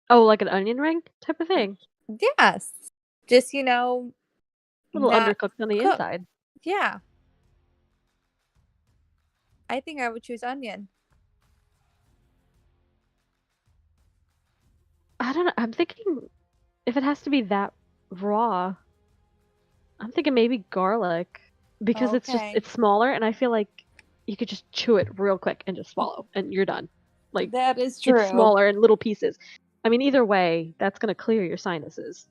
C: Oh, like an onion ring type of
B: Y-
C: thing.
B: Yes. Just,
C: A little
B: not
C: undercooked on the
B: cooked.
C: inside.
B: Yeah. I think I would choose onion.
C: I don't know. I'm thinking if it has to be that raw, I'm thinking maybe garlic because
B: Okay.
C: it's smaller and I feel like you could just chew it real quick and just swallow and you're done. Like
B: That is
C: it's
B: true.
C: smaller in little pieces. I mean, either way, that's gonna clear your sinuses.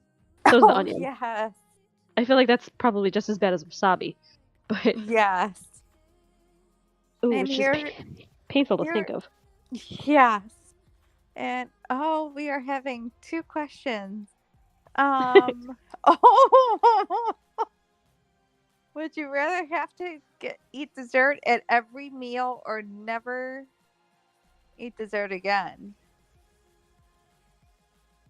C: So is the
B: Oh,
C: onion.
B: yes.
C: I feel like that's probably just as bad as wasabi, but
B: Yes.
C: ooh,
B: And
C: it's just
B: here,
C: painful to think
B: here,
C: of.
B: yes. And oh, we are having two questions. Oh, would you rather have to eat dessert at every meal or never eat dessert again?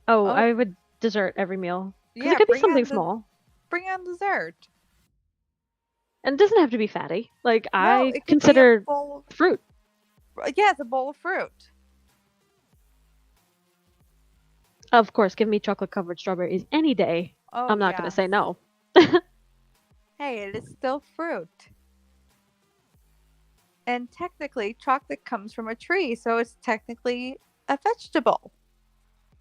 C: Oh,
B: Oh,
C: I would dessert every meal because it
B: yeah,
C: could be something small.
B: bring on dessert.
C: And it doesn't have to be fatty. Like
B: No,
C: I
B: it could be a
C: consider
B: bowl
C: fruit.
B: of, yes, a bowl of fruit.
C: Of course, give me chocolate covered strawberries any day.
B: Oh,
C: I'm not gonna
B: yes.
C: say no.
B: Hey, it is still fruit. And technically, chocolate comes from a tree, so it's technically a vegetable.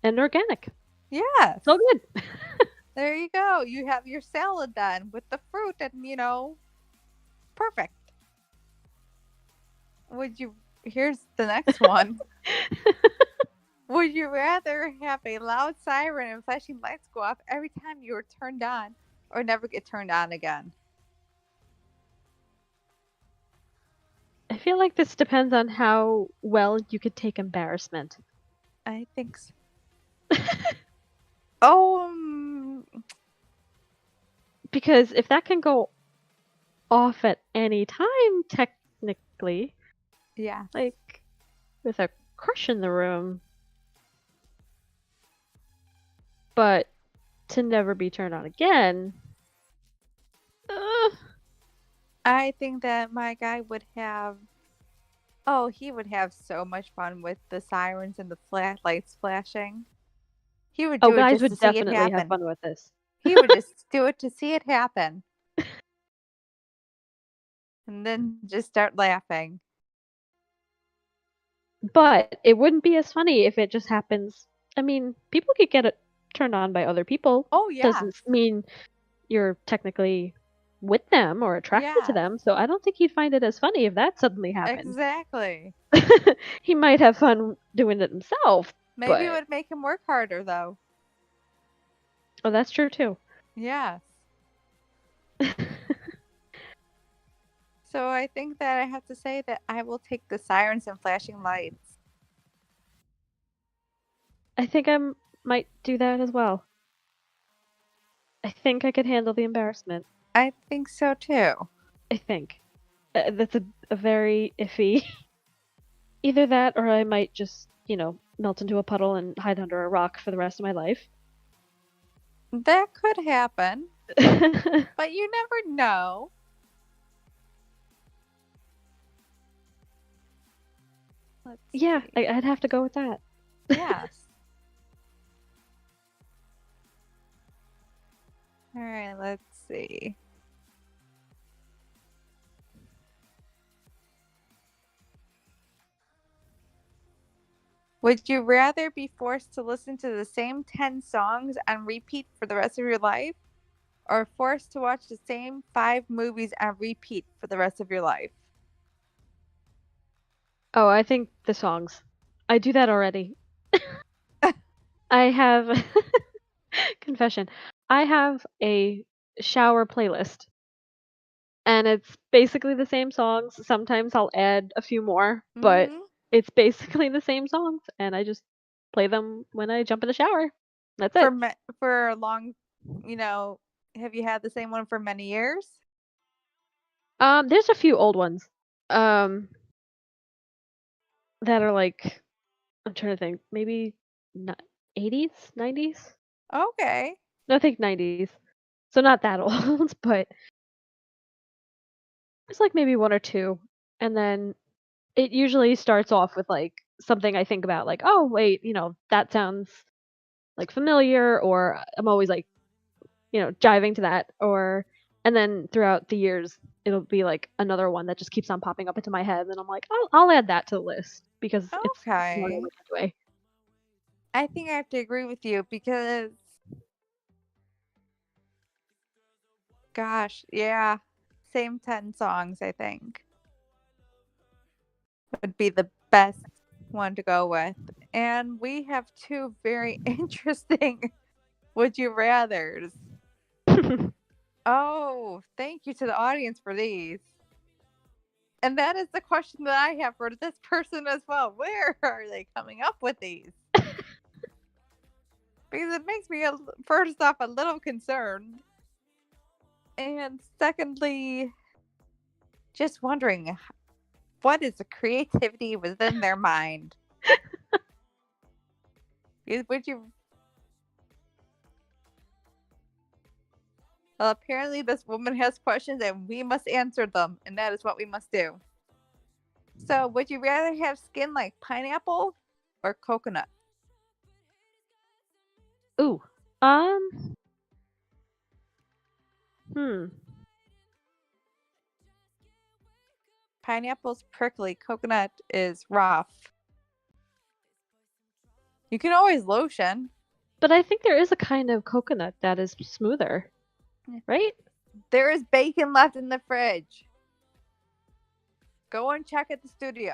C: And organic.
B: Yes.
C: So good.
B: There you go. You have your salad done with the fruit and, perfect. Would you Here's the next one. Would you rather have a loud siren and flashing lights go off every time you were turned on, or never get turned on again?
C: I feel like this depends on how well you could take embarrassment.
B: I think so. Oh,
C: Because if that can go off at any time, technically,
B: yeah.
C: like with a crush in the room, but to never be turned on again,
B: I think that my guy would have. Oh, he would have so much fun with the sirens and the lights flashing. He would do it
C: guys
B: just to
C: would
B: see it
C: definitely have
B: happen.
C: fun with this.
B: He would just do it to see it happen. And then just start laughing.
C: But it wouldn't be as funny if it just happens. I mean, people could get it turned on by other people.
B: Oh, yeah.
C: Doesn't mean you're technically with them or attracted to
B: Yes.
C: them. So I don't think he'd find it as funny if that suddenly happened.
B: Exactly.
C: He might have fun doing it himself.
B: Maybe it
C: But
B: would make him work harder, though.
C: oh, that's true too.
B: Yes. So I think that I have to say that I will take the sirens and flashing lights.
C: I think I might do that as well. I think I could handle the embarrassment.
B: I think so too.
C: I think. That's a very iffy. Either that or I might just, melt into a puddle and hide under a rock for the rest of my life.
B: That could happen, but you never know.
C: Yeah, I'd have to go with that.
B: Yes. All right, let's see. Would you rather be forced to listen to the same 10 songs on repeat for the rest of your life, or forced to watch the same 5 movies on repeat for the rest of your life?
C: Oh, I think the songs. I do that already. I have confession. I have a shower playlist. And it's basically the same songs. Sometimes I'll add a few more, but
B: Mhm.
C: it's basically the same songs and I just play them when I jump in the shower. That's
B: For
C: it.
B: for a long, have you had the same one for many years?
C: There's a few old ones. Um that are like I'm trying to think, maybe 80s, 90s?
B: Okay.
C: No, I think 90s. So not that old, but it's like maybe one or two. And then it usually starts off with like something I think about, like, oh wait, that sounds like familiar, or I'm always like, jiving to that, and then throughout the years it'll be like another one that just keeps on popping up into my head, and I'm like, I'll add that to the list because it's one
B: Okay.
C: anyway.
B: I think I have to agree with you because, gosh, yeah, same 10 songs, I think, would be the best one to go with. And we have two very interesting would you rathers. Oh, thank you to the audience for these. And that is the question that I have for this person as well. Where are they coming up with these? Because it makes me, first off, a little concerned. And secondly, just wondering what is the creativity within their mind? Would you? Well, apparently this woman has questions and we must answer them, and that is what we must do. So, would you rather have skin like pineapple or coconut?
C: Ooh. Hmm.
B: Pineapple's prickly, coconut is rough. You can always lotion.
C: But I think there is a kind of coconut that is smoother, right?
B: There is bacon left in the fridge. Go and check at the studio.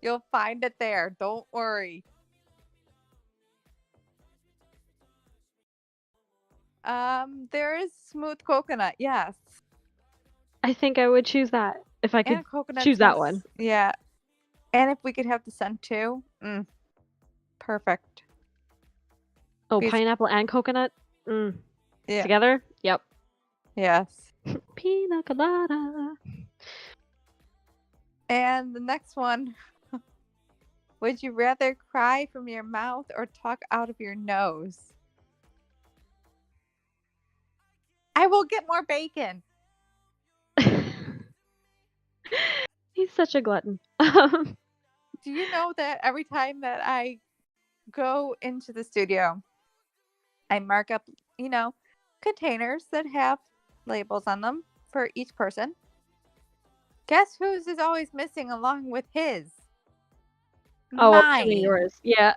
B: You'll find it there. Don't worry. There is smooth coconut, yes.
C: I think I would choose that if I could
B: And coconut
C: choose that one.
B: smells, yeah. And if we could have the scent too, perfect.
C: Oh,
B: Because,
C: pineapple and coconut? Mm.
B: yeah,
C: Together? Yep.
B: yes.
C: Pina colada.
B: And the next one, would you rather cry from your mouth or talk out of your nose? I will get more bacon.
C: He's such a glutton.
B: Do you know that every time that I go into the studio, I mark up, you know, containers that have labels on them for each person. Guess whose is always missing along with his?
C: Oh, I'm assuming
B: Mine.
C: yours. Yeah.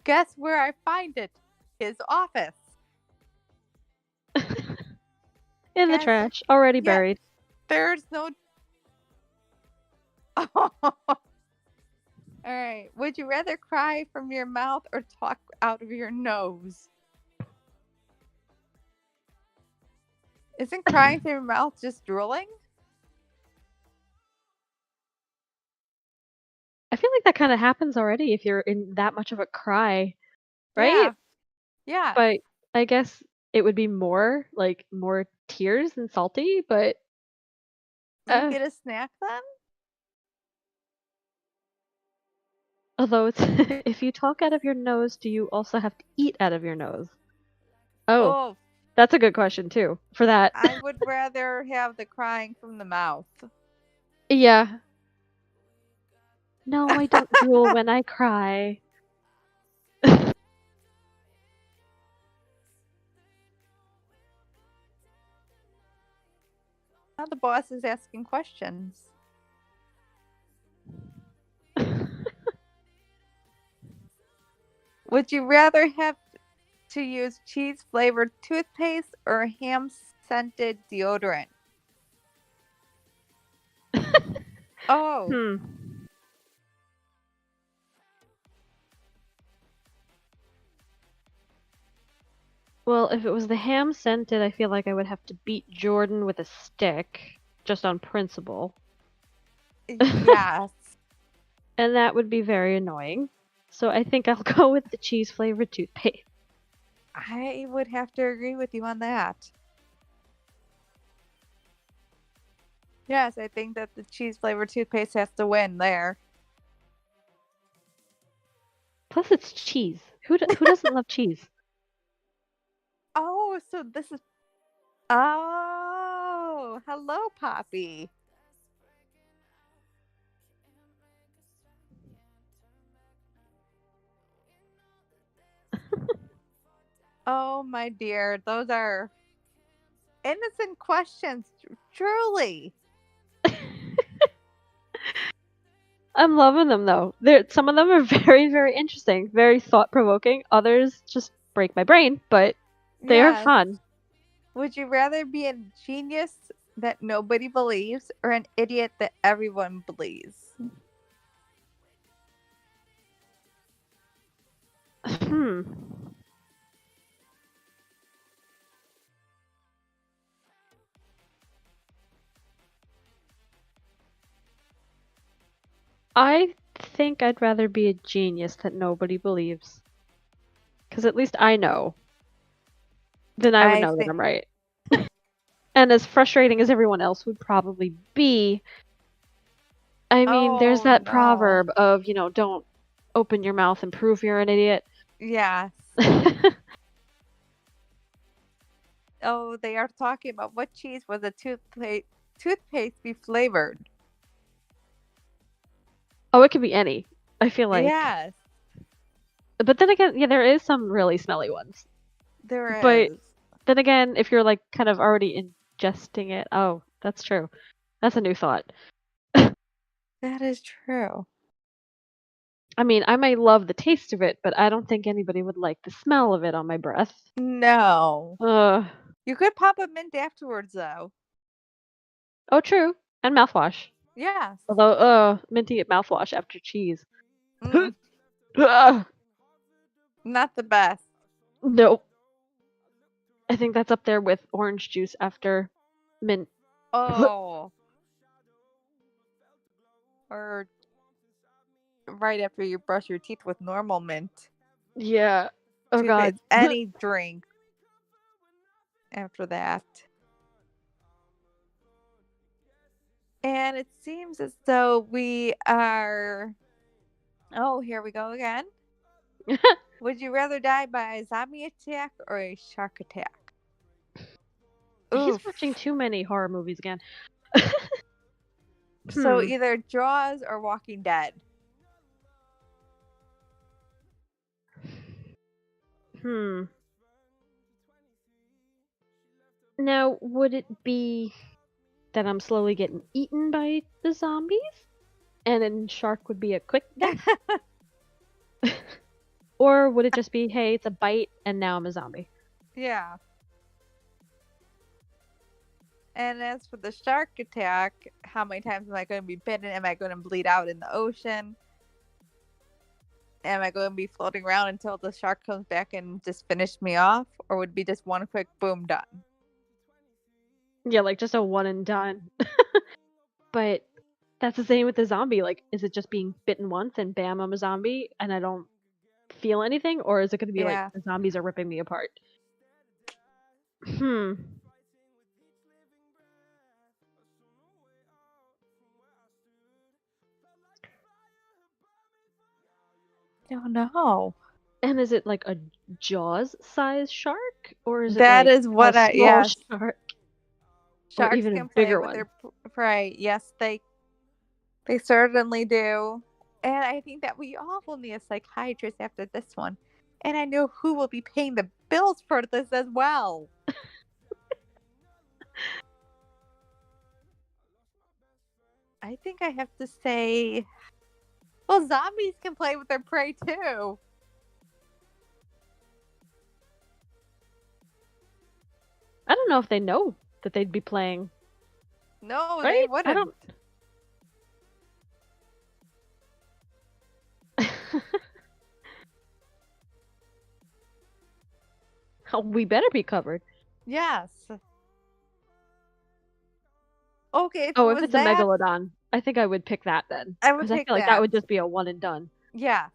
B: Guess where I find it? His office.
C: In the
B: Guess,
C: trash. Already
B: yeah,
C: buried.
B: there's no. All right. Would you rather cry from your mouth or talk out of your nose? Isn't crying from your mouth just drooling?
C: I feel like that kind of happens already if you're in that much of a cry, right?
B: Yeah. Yeah.
C: But I guess it would be more like more tears and salty, but
B: You
C: uh,
B: get a snack then?
C: although it's if you talk out of your nose, do you also have to eat out of your nose? Oh,
B: Oh,
C: that's a good question too. For that.
B: I would rather have the crying from the mouth.
C: Yeah. No, I don't drool when I cry.
B: Now the boss is asking questions. Would you rather have to use cheese flavored toothpaste or ham scented deodorant? Oh,
C: Hmm. Well, if it was the ham scented, I feel like I would have to beat Jordan with a stick, just on principle.
B: yes.
C: And that would be very annoying. So I think I'll go with the cheese flavored toothpaste.
B: I would have to agree with you on that. Yes, I think that the cheese flavored toothpaste has to win there.
C: Plus, it's cheese. Who doesn't love cheese?
B: Oh, so this is. Oh, hello, Poppy. Oh, my dear. Those are innocent questions, truly.
C: I'm loving them though. Some of them are very, very interesting, very thought provoking. Others just break my brain, but they are
B: Yes.
C: fun.
B: Would you rather be a genius that nobody believes or an idiot that everyone believes?
C: Hmm. I think I'd rather be a genius that nobody believes. Because at least I know. Then I would
B: I
C: know that
B: think.
C: I'm right. And as frustrating as everyone else would probably be, I mean, there's
B: Oh,
C: that
B: no.
C: proverb of, don't open your mouth and prove you're an idiot.
B: Yes. Oh, they are talking about what cheese was a toothpaste be flavored.
C: Oh, it could be any. I feel like.
B: Yes,
C: But then again, yeah, there is some really smelly ones.
B: there
C: But
B: is.
C: then again, if you're like kind of already ingesting it, oh, that's true. That's a new thought.
B: That is true.
C: I mean, I might love the taste of it, but I don't think anybody would like the smell of it on my breath.
B: No.
C: Uh,
B: You could pop a mint afterwards, though.
C: oh, true. And mouthwash.
B: Yes.
C: Although, minty mouthwash after cheese.
B: Mm,
C: Ugh,
B: not the best.
C: nope. I think that's up there with orange juice after mint.
B: Oh, or right after you brush your teeth with normal mint.
C: Yeah. Oh
B: Too bad
C: god.
B: it's any drink after that. And it seems as though we are. Oh, here we go again. Would you rather die by a zombie attack or a shark attack?
C: He's
B: Oof.
C: watching too many horror movies again.
B: So
C: Hmm.
B: either Jaws or Walking Dead.
C: Hmm. Now, would it be that I'm slowly getting eaten by the zombies? And then shark would be a quick death? Or would it just be, hey, it's a bite and now I'm a zombie?
B: Yeah. And as for the shark attack, how many times am I going to be bitten? Am I going to bleed out in the ocean? Am I going to be floating around until the shark comes back and just finish me off? Or would it be just one quick boom done?
C: Yeah, like just a one and done. But that's the same with the zombie. Like, is it just being bitten once and bam, I'm a zombie and I don't feel anything? Or is it going to be like
B: Yeah.
C: the zombies are ripping me apart? Hmm.
B: Don't know.
C: And is it like a Jaws size shark? Or is it
B: That
C: like
B: is
C: a
B: what I,
C: small
B: yes.
C: shark? Or
B: Sharks
C: even a
B: can play
C: bigger
B: with
C: one?
B: their prey. Yes, they certainly do. And I think that we all will need a psychiatrist after this one. And I know who will be paying the bills for this as well. I think I have to say, well, zombies can play with their prey too.
C: I don't know if they know that they'd be playing,
B: No, they
C: right? I
B: wouldn't.
C: don't. Oh, we better be covered.
B: Yes. Okay, if it
C: Oh, if
B: was
C: it's a
B: that,
C: megalodon, I think I would pick that then,
B: I would
C: because I
B: pick
C: feel like that
B: that.
C: would just be a one and done.
B: Yes.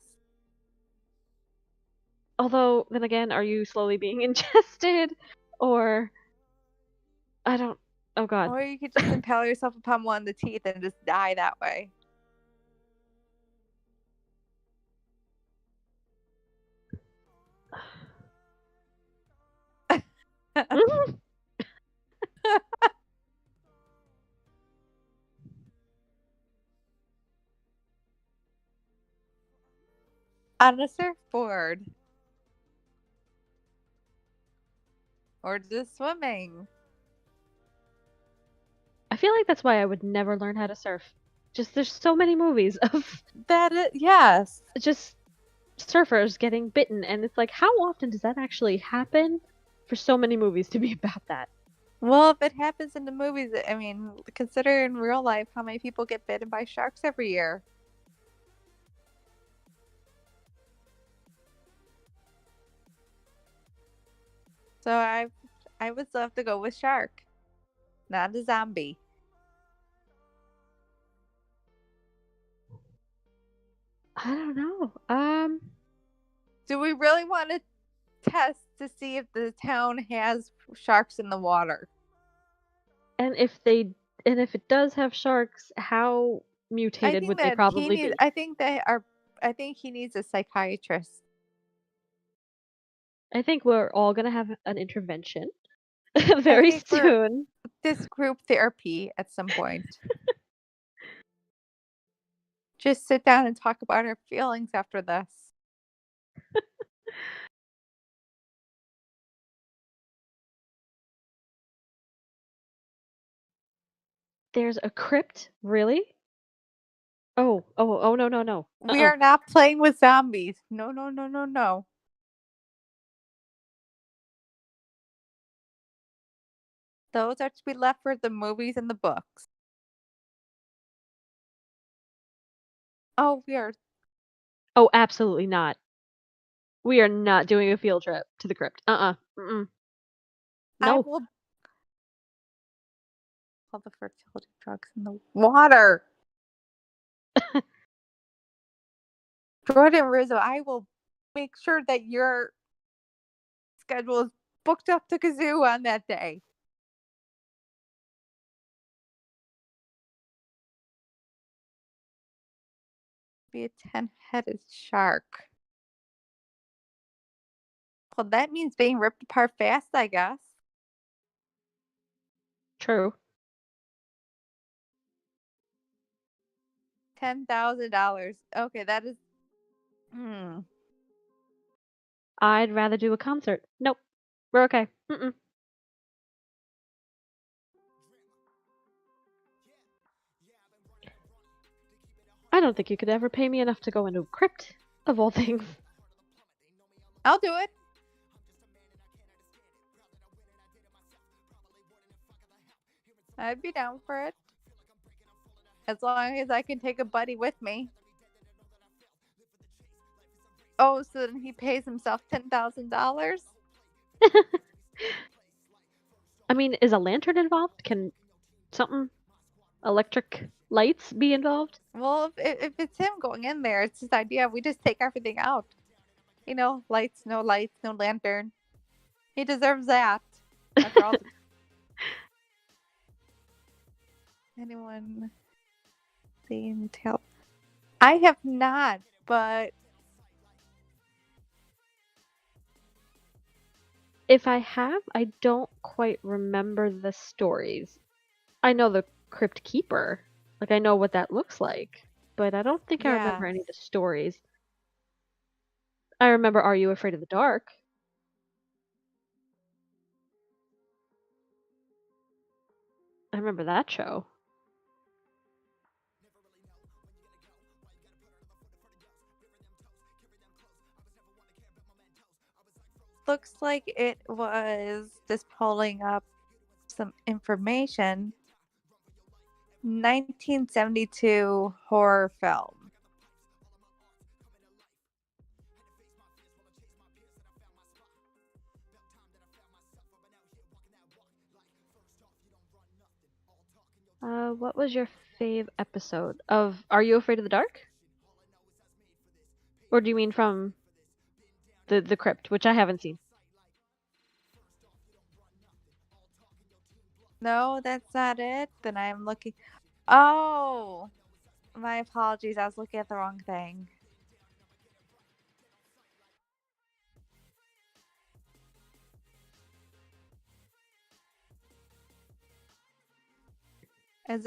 C: Although, then again, are you slowly being ingested? Or I don't. Oh god.
B: Or you could just impale yourself upon one of the teeth and just die that way. On a surfboard. Or just swimming.
C: I feel like that's why I would never learn how to surf. Just there's so many movies of
B: That is, yes.
C: just surfers getting bitten, and it's like, how often does that actually happen for so many movies to be about that?
B: Well, if it happens in the movies, I mean, consider in real life how many people get bitten by sharks every year. So I would love to go with shark, not a zombie.
C: I don't know.
B: Do we really want to test to see if the town has sharks in the water?
C: And if they and if it does have sharks, how
B: I
C: mutated
B: think
C: would they
B: that he
C: probably
B: needs.
C: be?
B: I think they are. I think he needs a psychiatrist.
C: I think we're all gonna have an intervention
B: I
C: very
B: think we're
C: soon.
B: this group therapy at some point. Just sit down and talk about our feelings after this.
C: There's a crypt, really? Oh, no, no, no.
B: We are not playing with zombies. No, no, no, no, no. Those are to be left for the movies and the books. Oh, we are.
C: Oh, absolutely not. We are not doing a field trip to the crypt. Mm-mm.
B: I
C: No.
B: will all the fertility drugs in the water. Jordan Rizzo, I will make sure that your schedule is booked up to kazoo on that day. Be a 10-headed shark. Well, that means being ripped apart fast, I guess.
C: True.
B: $10,000. Okay, that is. Hmm.
C: I'd rather do a concert. Nope. We're okay. Mm-mm. I don't think you could ever pay me enough to go into a crypt, of all things.
B: I'll do it. I'd be down for it. As long as I can take a buddy with me. Oh, so then he pays himself $10,000?
C: I mean, is a lantern involved? Can something electric lights be involved?
B: Well, if it's him going in there, it's his idea. We just take everything out. Lights, no lantern. He deserves that. After all, anyone seen tell? I have not, but
C: If I have, I don't quite remember the stories. I know the Crypt Keeper. Like, I know what that looks like, but I don't think I
B: yeah.
C: remember any of the stories. I remember Are You Afraid of the Dark? I remember that show.
B: Looks like it was just pulling up some information. 1972 horror film.
C: What was your fave episode of Are You Afraid of the Dark? Or do you mean from the Crypt, which I haven't seen?
B: No, that's not it. Then I'm looking. Oh, my apologies. I was looking at the wrong thing. As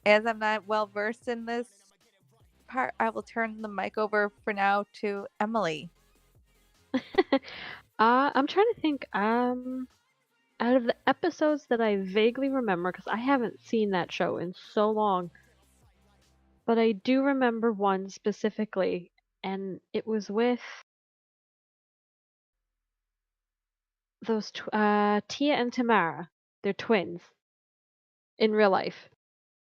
B: I'm not well versed in this part, I will turn the mic over for now to Emily.
C: I'm trying to think. Out of the episodes that I vaguely remember, because I haven't seen that show in so long, but I do remember one specifically, and it was with those Tia and Tamara. They're twins in real life.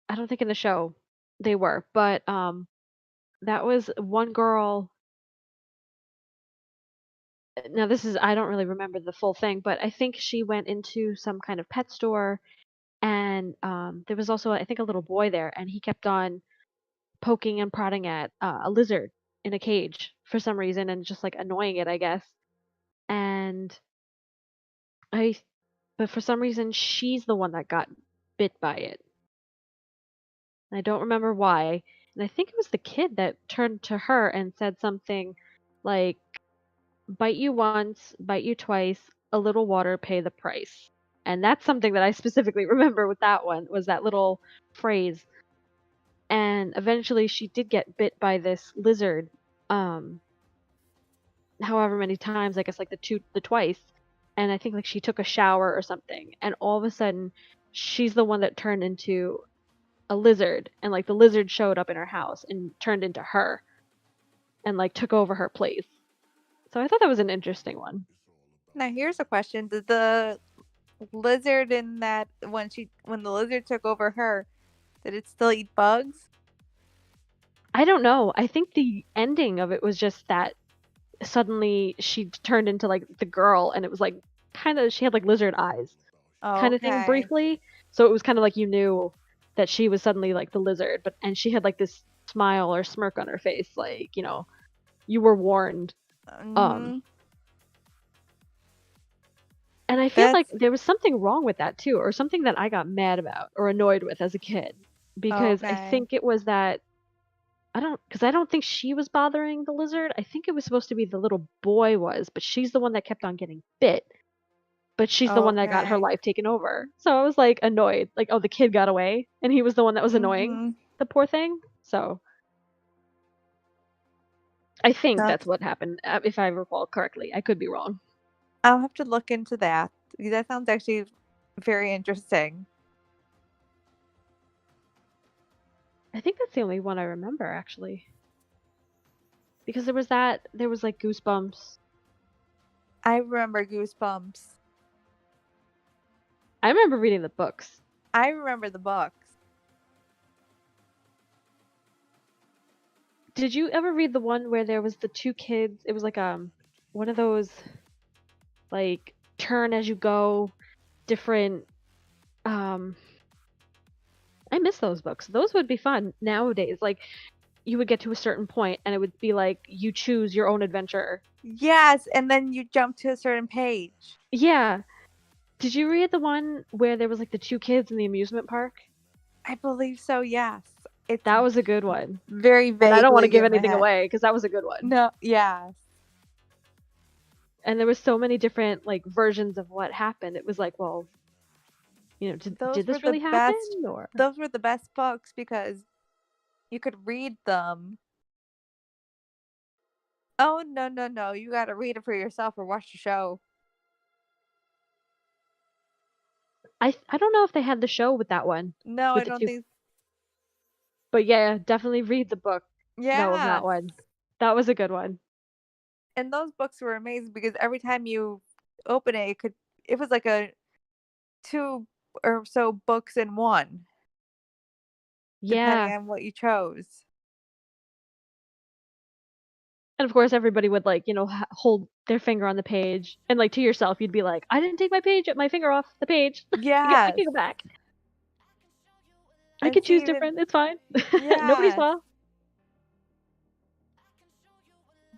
C: I don't think in the show they were, but that was one girl. Now this is I don't really remember the full thing, but I think she went into some kind of pet store, and there was also I think a little boy there, and he kept on poking and prodding at a lizard in a cage for some reason, and just like annoying it, I guess. And I, but for some reason, she's the one that got bit by it. I don't remember why. And I think it was the kid that turned to her and said something like, bite you once, bite you twice, a little water, pay the price. And that's something that I specifically remember with that one was that little phrase. And eventually she did get bit by this lizard, um, however many times, I guess like the twice. And I think like she took a shower or something. And all of a sudden she's the one that turned into a lizard, and like the lizard showed up in her house and turned into her and like took over her place. So I thought that was an interesting one.
B: Now here's a question: did the lizard in that when the lizard took over her, did it still eat bugs?
C: I don't know. I think the ending of it was just that suddenly she turned into like the girl and it was like kind of she had like lizard eyes kind of thing
B: Okay.
C: briefly. So it was kind of like you knew that she was suddenly like the lizard, but and she had like this smile or smirk on her face, like, you were warned. Um
B: Mhm.
C: and I feel like
B: That's
C: there was something wrong with that too, or something that I got mad about or annoyed with as a kid. Because I
B: okay.
C: think it was that I don't think she was bothering the lizard. I think it was supposed to be the little boy was, but she's the one that kept on getting bit. But she's the one that got her
B: Okay.
C: life taken over. So I was, like, annoyed, like, "Oh, the kid got away, and he was the one that was annoying
B: Mhm.
C: the poor thing." So, I think that's
B: That's
C: what happened, if I recall correctly. I could be wrong.
B: I'll have to look into that. That sounds actually very interesting.
C: I think that's the only one I remember, actually, because there was, like, Goosebumps.
B: I remember Goosebumps.
C: I remember reading the books.
B: I remember the books.
C: Did you ever read the one where there was the 2 kids? It was, like, one of those, like, turn as you go, different, um I miss those books. Those would be fun nowadays. Like, you would get to a certain point and it would be like you choose your own adventure.
B: Yes, and then you jump to a certain page.
C: Yeah. Did you read the one where there was like the 2 kids in the amusement park?
B: I believe so, yes. It's
C: That was a good one.
B: very
C: And I don't wanna
B: vaguely
C: give
B: in my
C: anything
B: head.
C: away because that was a good one.
B: No, yes.
C: And there was so many different, like, versions of what happened. It was like, well, did
B: Those were
C: this
B: the
C: really happen
B: best
C: or
B: those were the best books because you could read them. Oh, no, no, no, you gotta read it for yourself or watch the show.
C: I don't know if they had the show with that one,
B: No, I
C: with the
B: don't
C: 2
B: think.
C: but yeah, definitely read the book, though, of that
B: Yes.
C: one. That was a good one.
B: And those books were amazing because every time you open it, it was like a 2 or so books in one, depending
C: Yeah.
B: on what you chose.
C: And of course, everybody would like, hold their finger on the page, and like to yourself, you'd be like, "I didn't take my finger off the page. I
B: Yes.
C: can go back. I
B: And
C: could choose
B: see even
C: different. It's fine. Nobody
B: yes.
C: saw."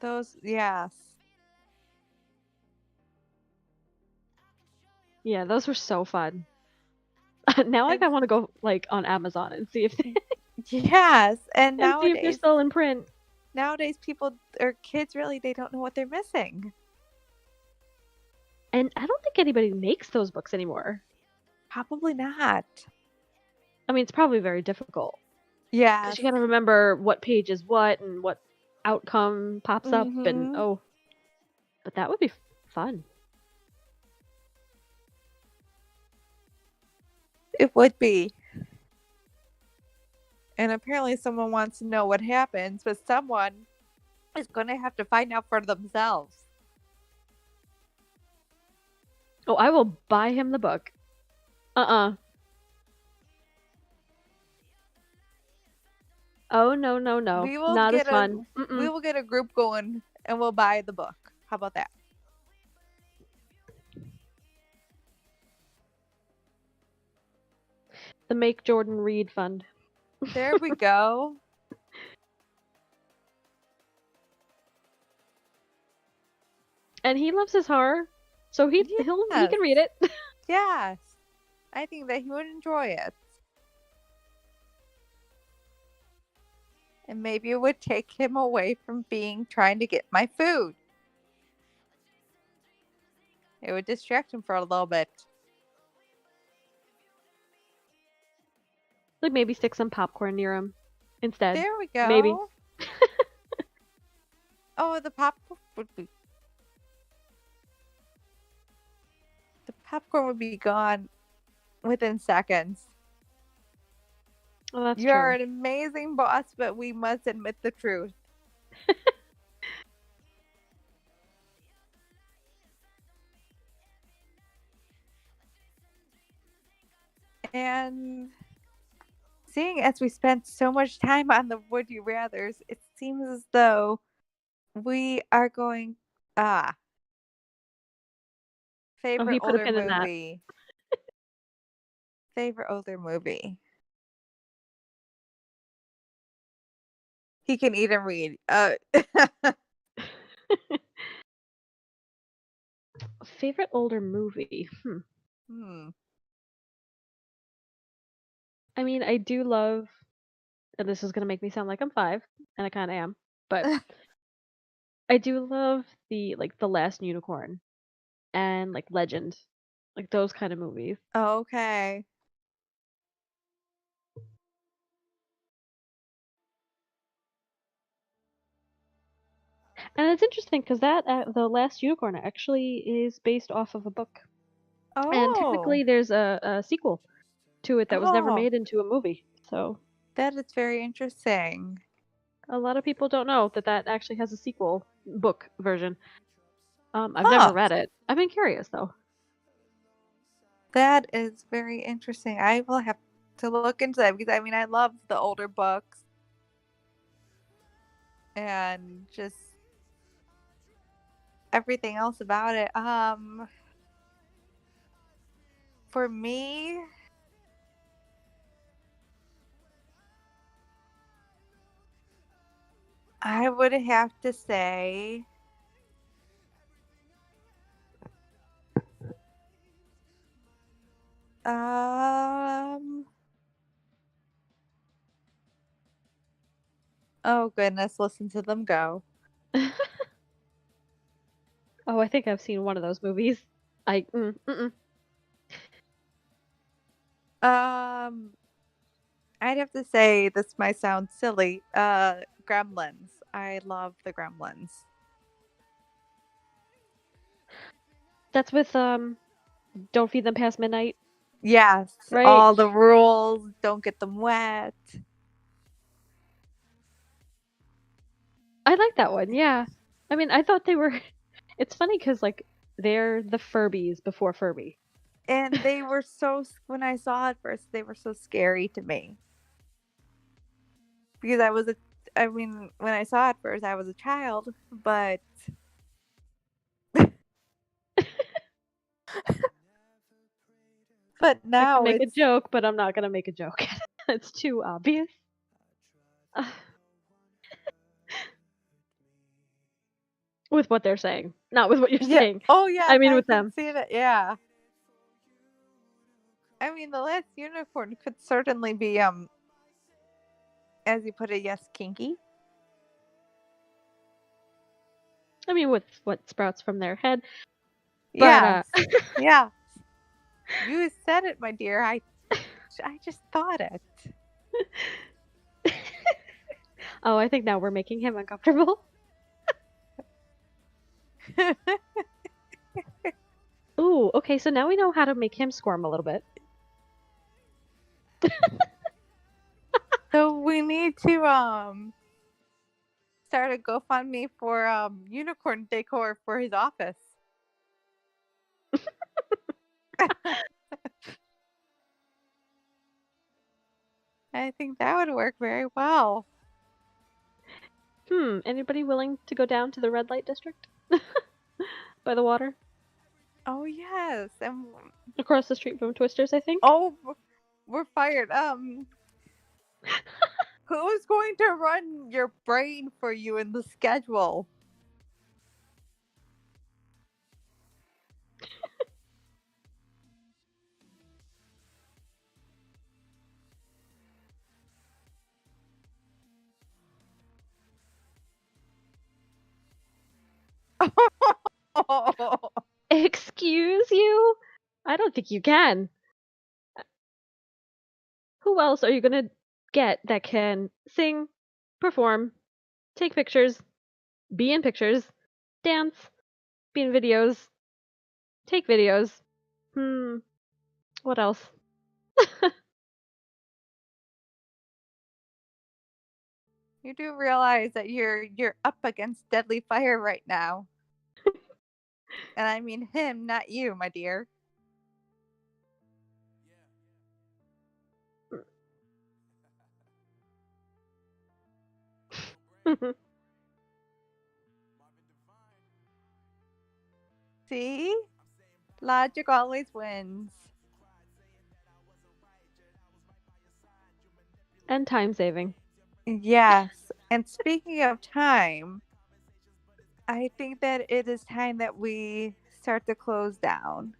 B: Those yes.
C: Yeah, those were so fun. Now I
B: And
C: kinda wanna go like on Amazon and see if
B: yes, and
C: and see if they're still in print.
B: nowadays people or kids really they don't know what they're missing.
C: And I don't think anybody makes those books anymore.
B: Probably not.
C: I mean, it's probably very difficult because
B: Yes.
C: you gotta remember what page is what and what outcome pops up and
B: Mhm.
C: oh, but that would be fun.
B: It would be. And apparently someone wants to know what happens, but someone is going to have to find out for themselves.
C: Oh, I will buy him the book. Uh-uh. Oh, no, no, no.
B: We will
C: Not as
B: get a
C: fun.
B: we
C: Mm-mm.
B: will get a group going and we'll buy the book. How about that?
C: The Make Jordan Read Fund.
B: There we go.
C: And he loves his horror, so he
B: Yes.
C: can read it.
B: Yes. I think that he would enjoy it. And maybe it would take him away from being trying to get my food. It would distract him for a little bit.
C: Like maybe stick some popcorn near him instead.
B: There we
C: Maybe.
B: go. Oh, the popcorn would be gone within seconds.
C: Well, that's
B: You are
C: true.
B: an amazing boss, but we must admit the truth. And Seeing as we spent so much time on the Would You Rathers, it seems as though we are going ah
C: Oh,
B: favorite
C: he put a
B: older
C: pin in that.
B: movie. Favorite older movie. He can eat and read.
C: Favorite older movie?
B: Hmm.
C: I mean, I do love, and this is gonna make me sound like I'm 5, and I kinda am, but I do love The Last Unicorn and, like, Legend, like, those kind of movies.
B: Okay.
C: And it's interesting because The Last Unicorn actually is based off of a book, and
B: Oh.
C: technically there's a sequel to it that was never
B: Oh.
C: made into a movie, so
B: That is very interesting.
C: a lot of people don't know that that actually has a sequel book version. I've never
B: Huh.
C: read it. I've been curious, though.
B: That is very interesting. I will have to look into that because I mean I love the older books and just everything else about it. For me, I would have to say um oh goodness, listen to them go.
C: Oh, I think I've seen one of those movies. Mm-mm.
B: Um I'd have to say this might sound silly. Gremlins. I love the Gremlins.
C: That's with, Don't Feed Them Past Midnight,
B: Yes,
C: right?
B: all the rules, don't get them wet.
C: I like that one, yeah. I mean, I thought they were it's funny because like, they're the Furbies before Furby.
B: And they were when I saw it first, they were so scary to me. Because I mean, when I saw it first, I was a child, but
C: I could
B: now
C: make a
B: it's
C: joke, but I'm not gonna make a joke. It's too obvious. With what they're saying, not with what you're
B: yeah.
C: saying.
B: Oh
C: I
B: yes,
C: mean
B: I
C: with
B: can
C: them.
B: see that. Yeah. I mean, the last unicorn could certainly be as you put it, yes, kinky.
C: I mean, with what sprouts from their head, but,
B: Yes. Yeah. You said it, my dear. I just thought it.
C: oh, I think now we're making him uncomfortable. Ooh, okay, so now we know how to make him squirm a little bit.
B: So we need to start a GoFundMe for unicorn decor for his office. I think that would work very well.
C: Anybody willing to go down to the red light district? By the water?
B: Oh yes, and
C: Across the street from Twister's, I think?
B: oh, we're fired. Who's going to run your brain for you in the schedule?
C: Excuse you? I don't think you can. Who else are you gonna get that can sing, perform, take pictures, be in pictures, dance, be in videos, take videos? Hmm, what else?
B: You do realize that you're up against deadly fire right now. And I mean him, not you, my dear. See? Logic always wins.
C: And time saving.
B: Yes. And speaking of time, I think that it is time that we start to close down.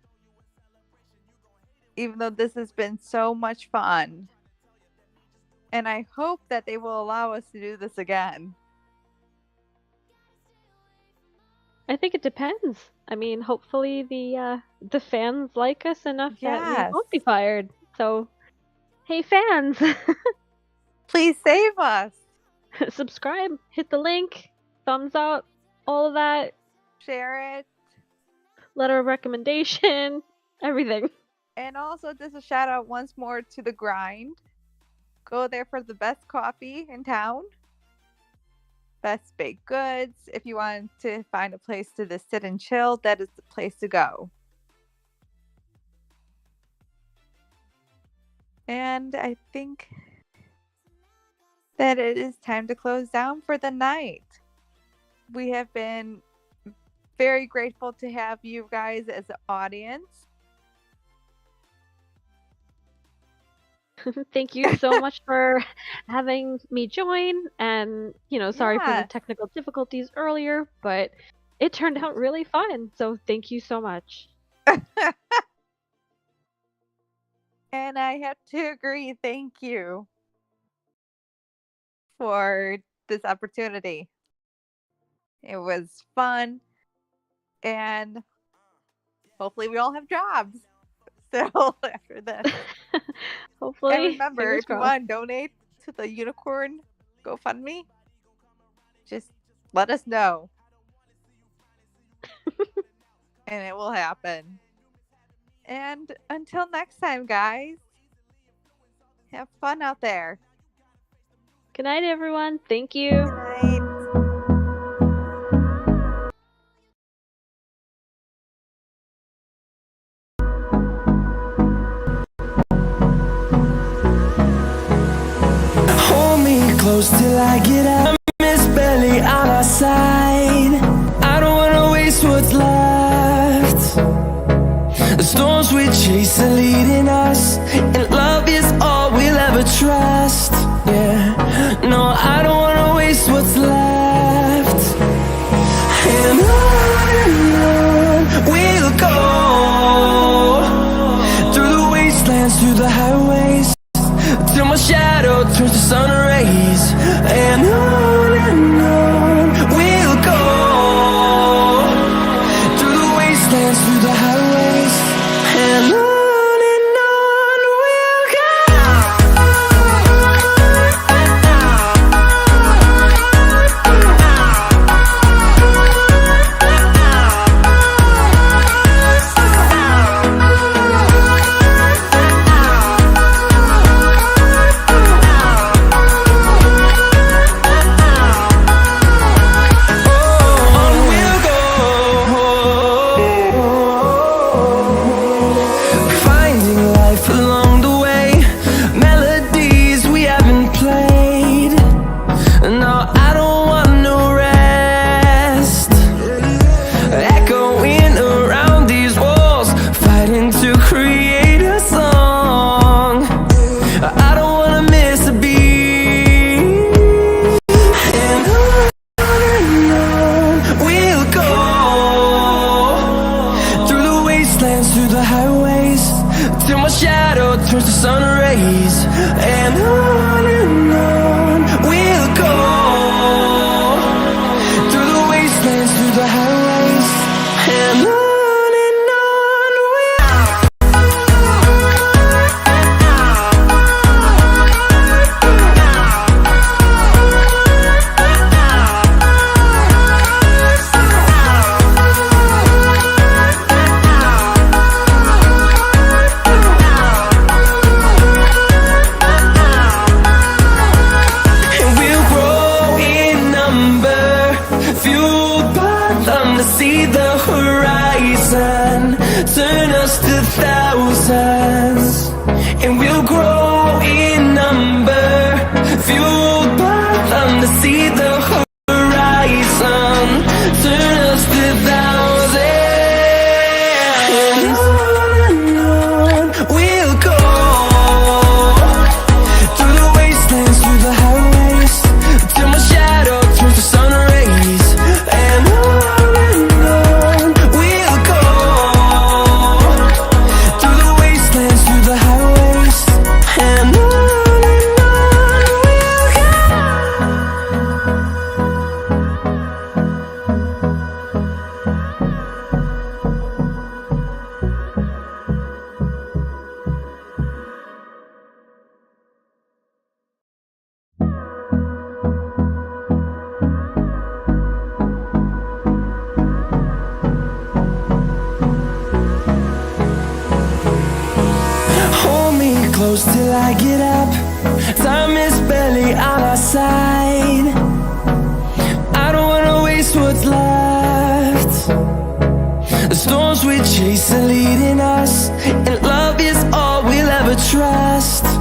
B: Even though this has been so much fun. And I hope that they will allow us to do this again.
C: I think it depends. I mean, hopefully the fans like us enough that we
B: Yes.
C: won't be fired. So, hey fans,
B: Please save us.
C: subscribe, hit the link, thumbs up, all of that,
B: Share it.
C: letter of recommendation, everything.
B: And also just a shout out once more to The Grind. Go there for the best coffee in town. Best baked goods. If you want to find a place to just sit and chill, that is the place to go. And I think that it is time to close down for the night. We have been very grateful to have you guys as an audience.
C: Thank you so much for having me join, and sorry for the
B: Yes.
C: technical difficulties earlier, but it turned out really fun, so thank you so much.
B: And I have to agree, thank you for this opportunity. It was fun, and hopefully we all have jobs. So after this.
C: Hopefully.
B: And remember,
C: fingers
B: if you
C: crossed.
B: want to donate to the Unicorn GoFundMe, just let us know. And it will happen. And until next time, guys, have fun out there.
C: Good night, everyone. Thank you.
B: Good night.
A: Hold me close till I get up. Miss Belly on our side. I don't wanna waste what's left. The storms we chase are leading us, and love is all we'll ever trust. Yeah, no, I don't wanna waste what's left. And on we'll go, through the wastelands, through the highways, till my shadow turns to sun rays. And on we'll go, through the wastelands, through the highways, and on we'll go. On we'll go, finding life along the way, melodies we haven't played. No, I don't want no rest, echoing around these walls, fighting to create a song. I don't wanna miss a beat. And on we'll go, through the wastelands, through the highways, till my shadow turns to sun rays. And on we'll go, through the wastelands, through the highways, and on we'll and we'll grow in number, fueled by them to see the horizon, turn us to thousands. And we'll grow in number, fueled by them to see the horizon. close till I get up. Time is barely on our side. I don't wanna waste what's left. The storms we chase are leading us, and love is all we'll ever trust.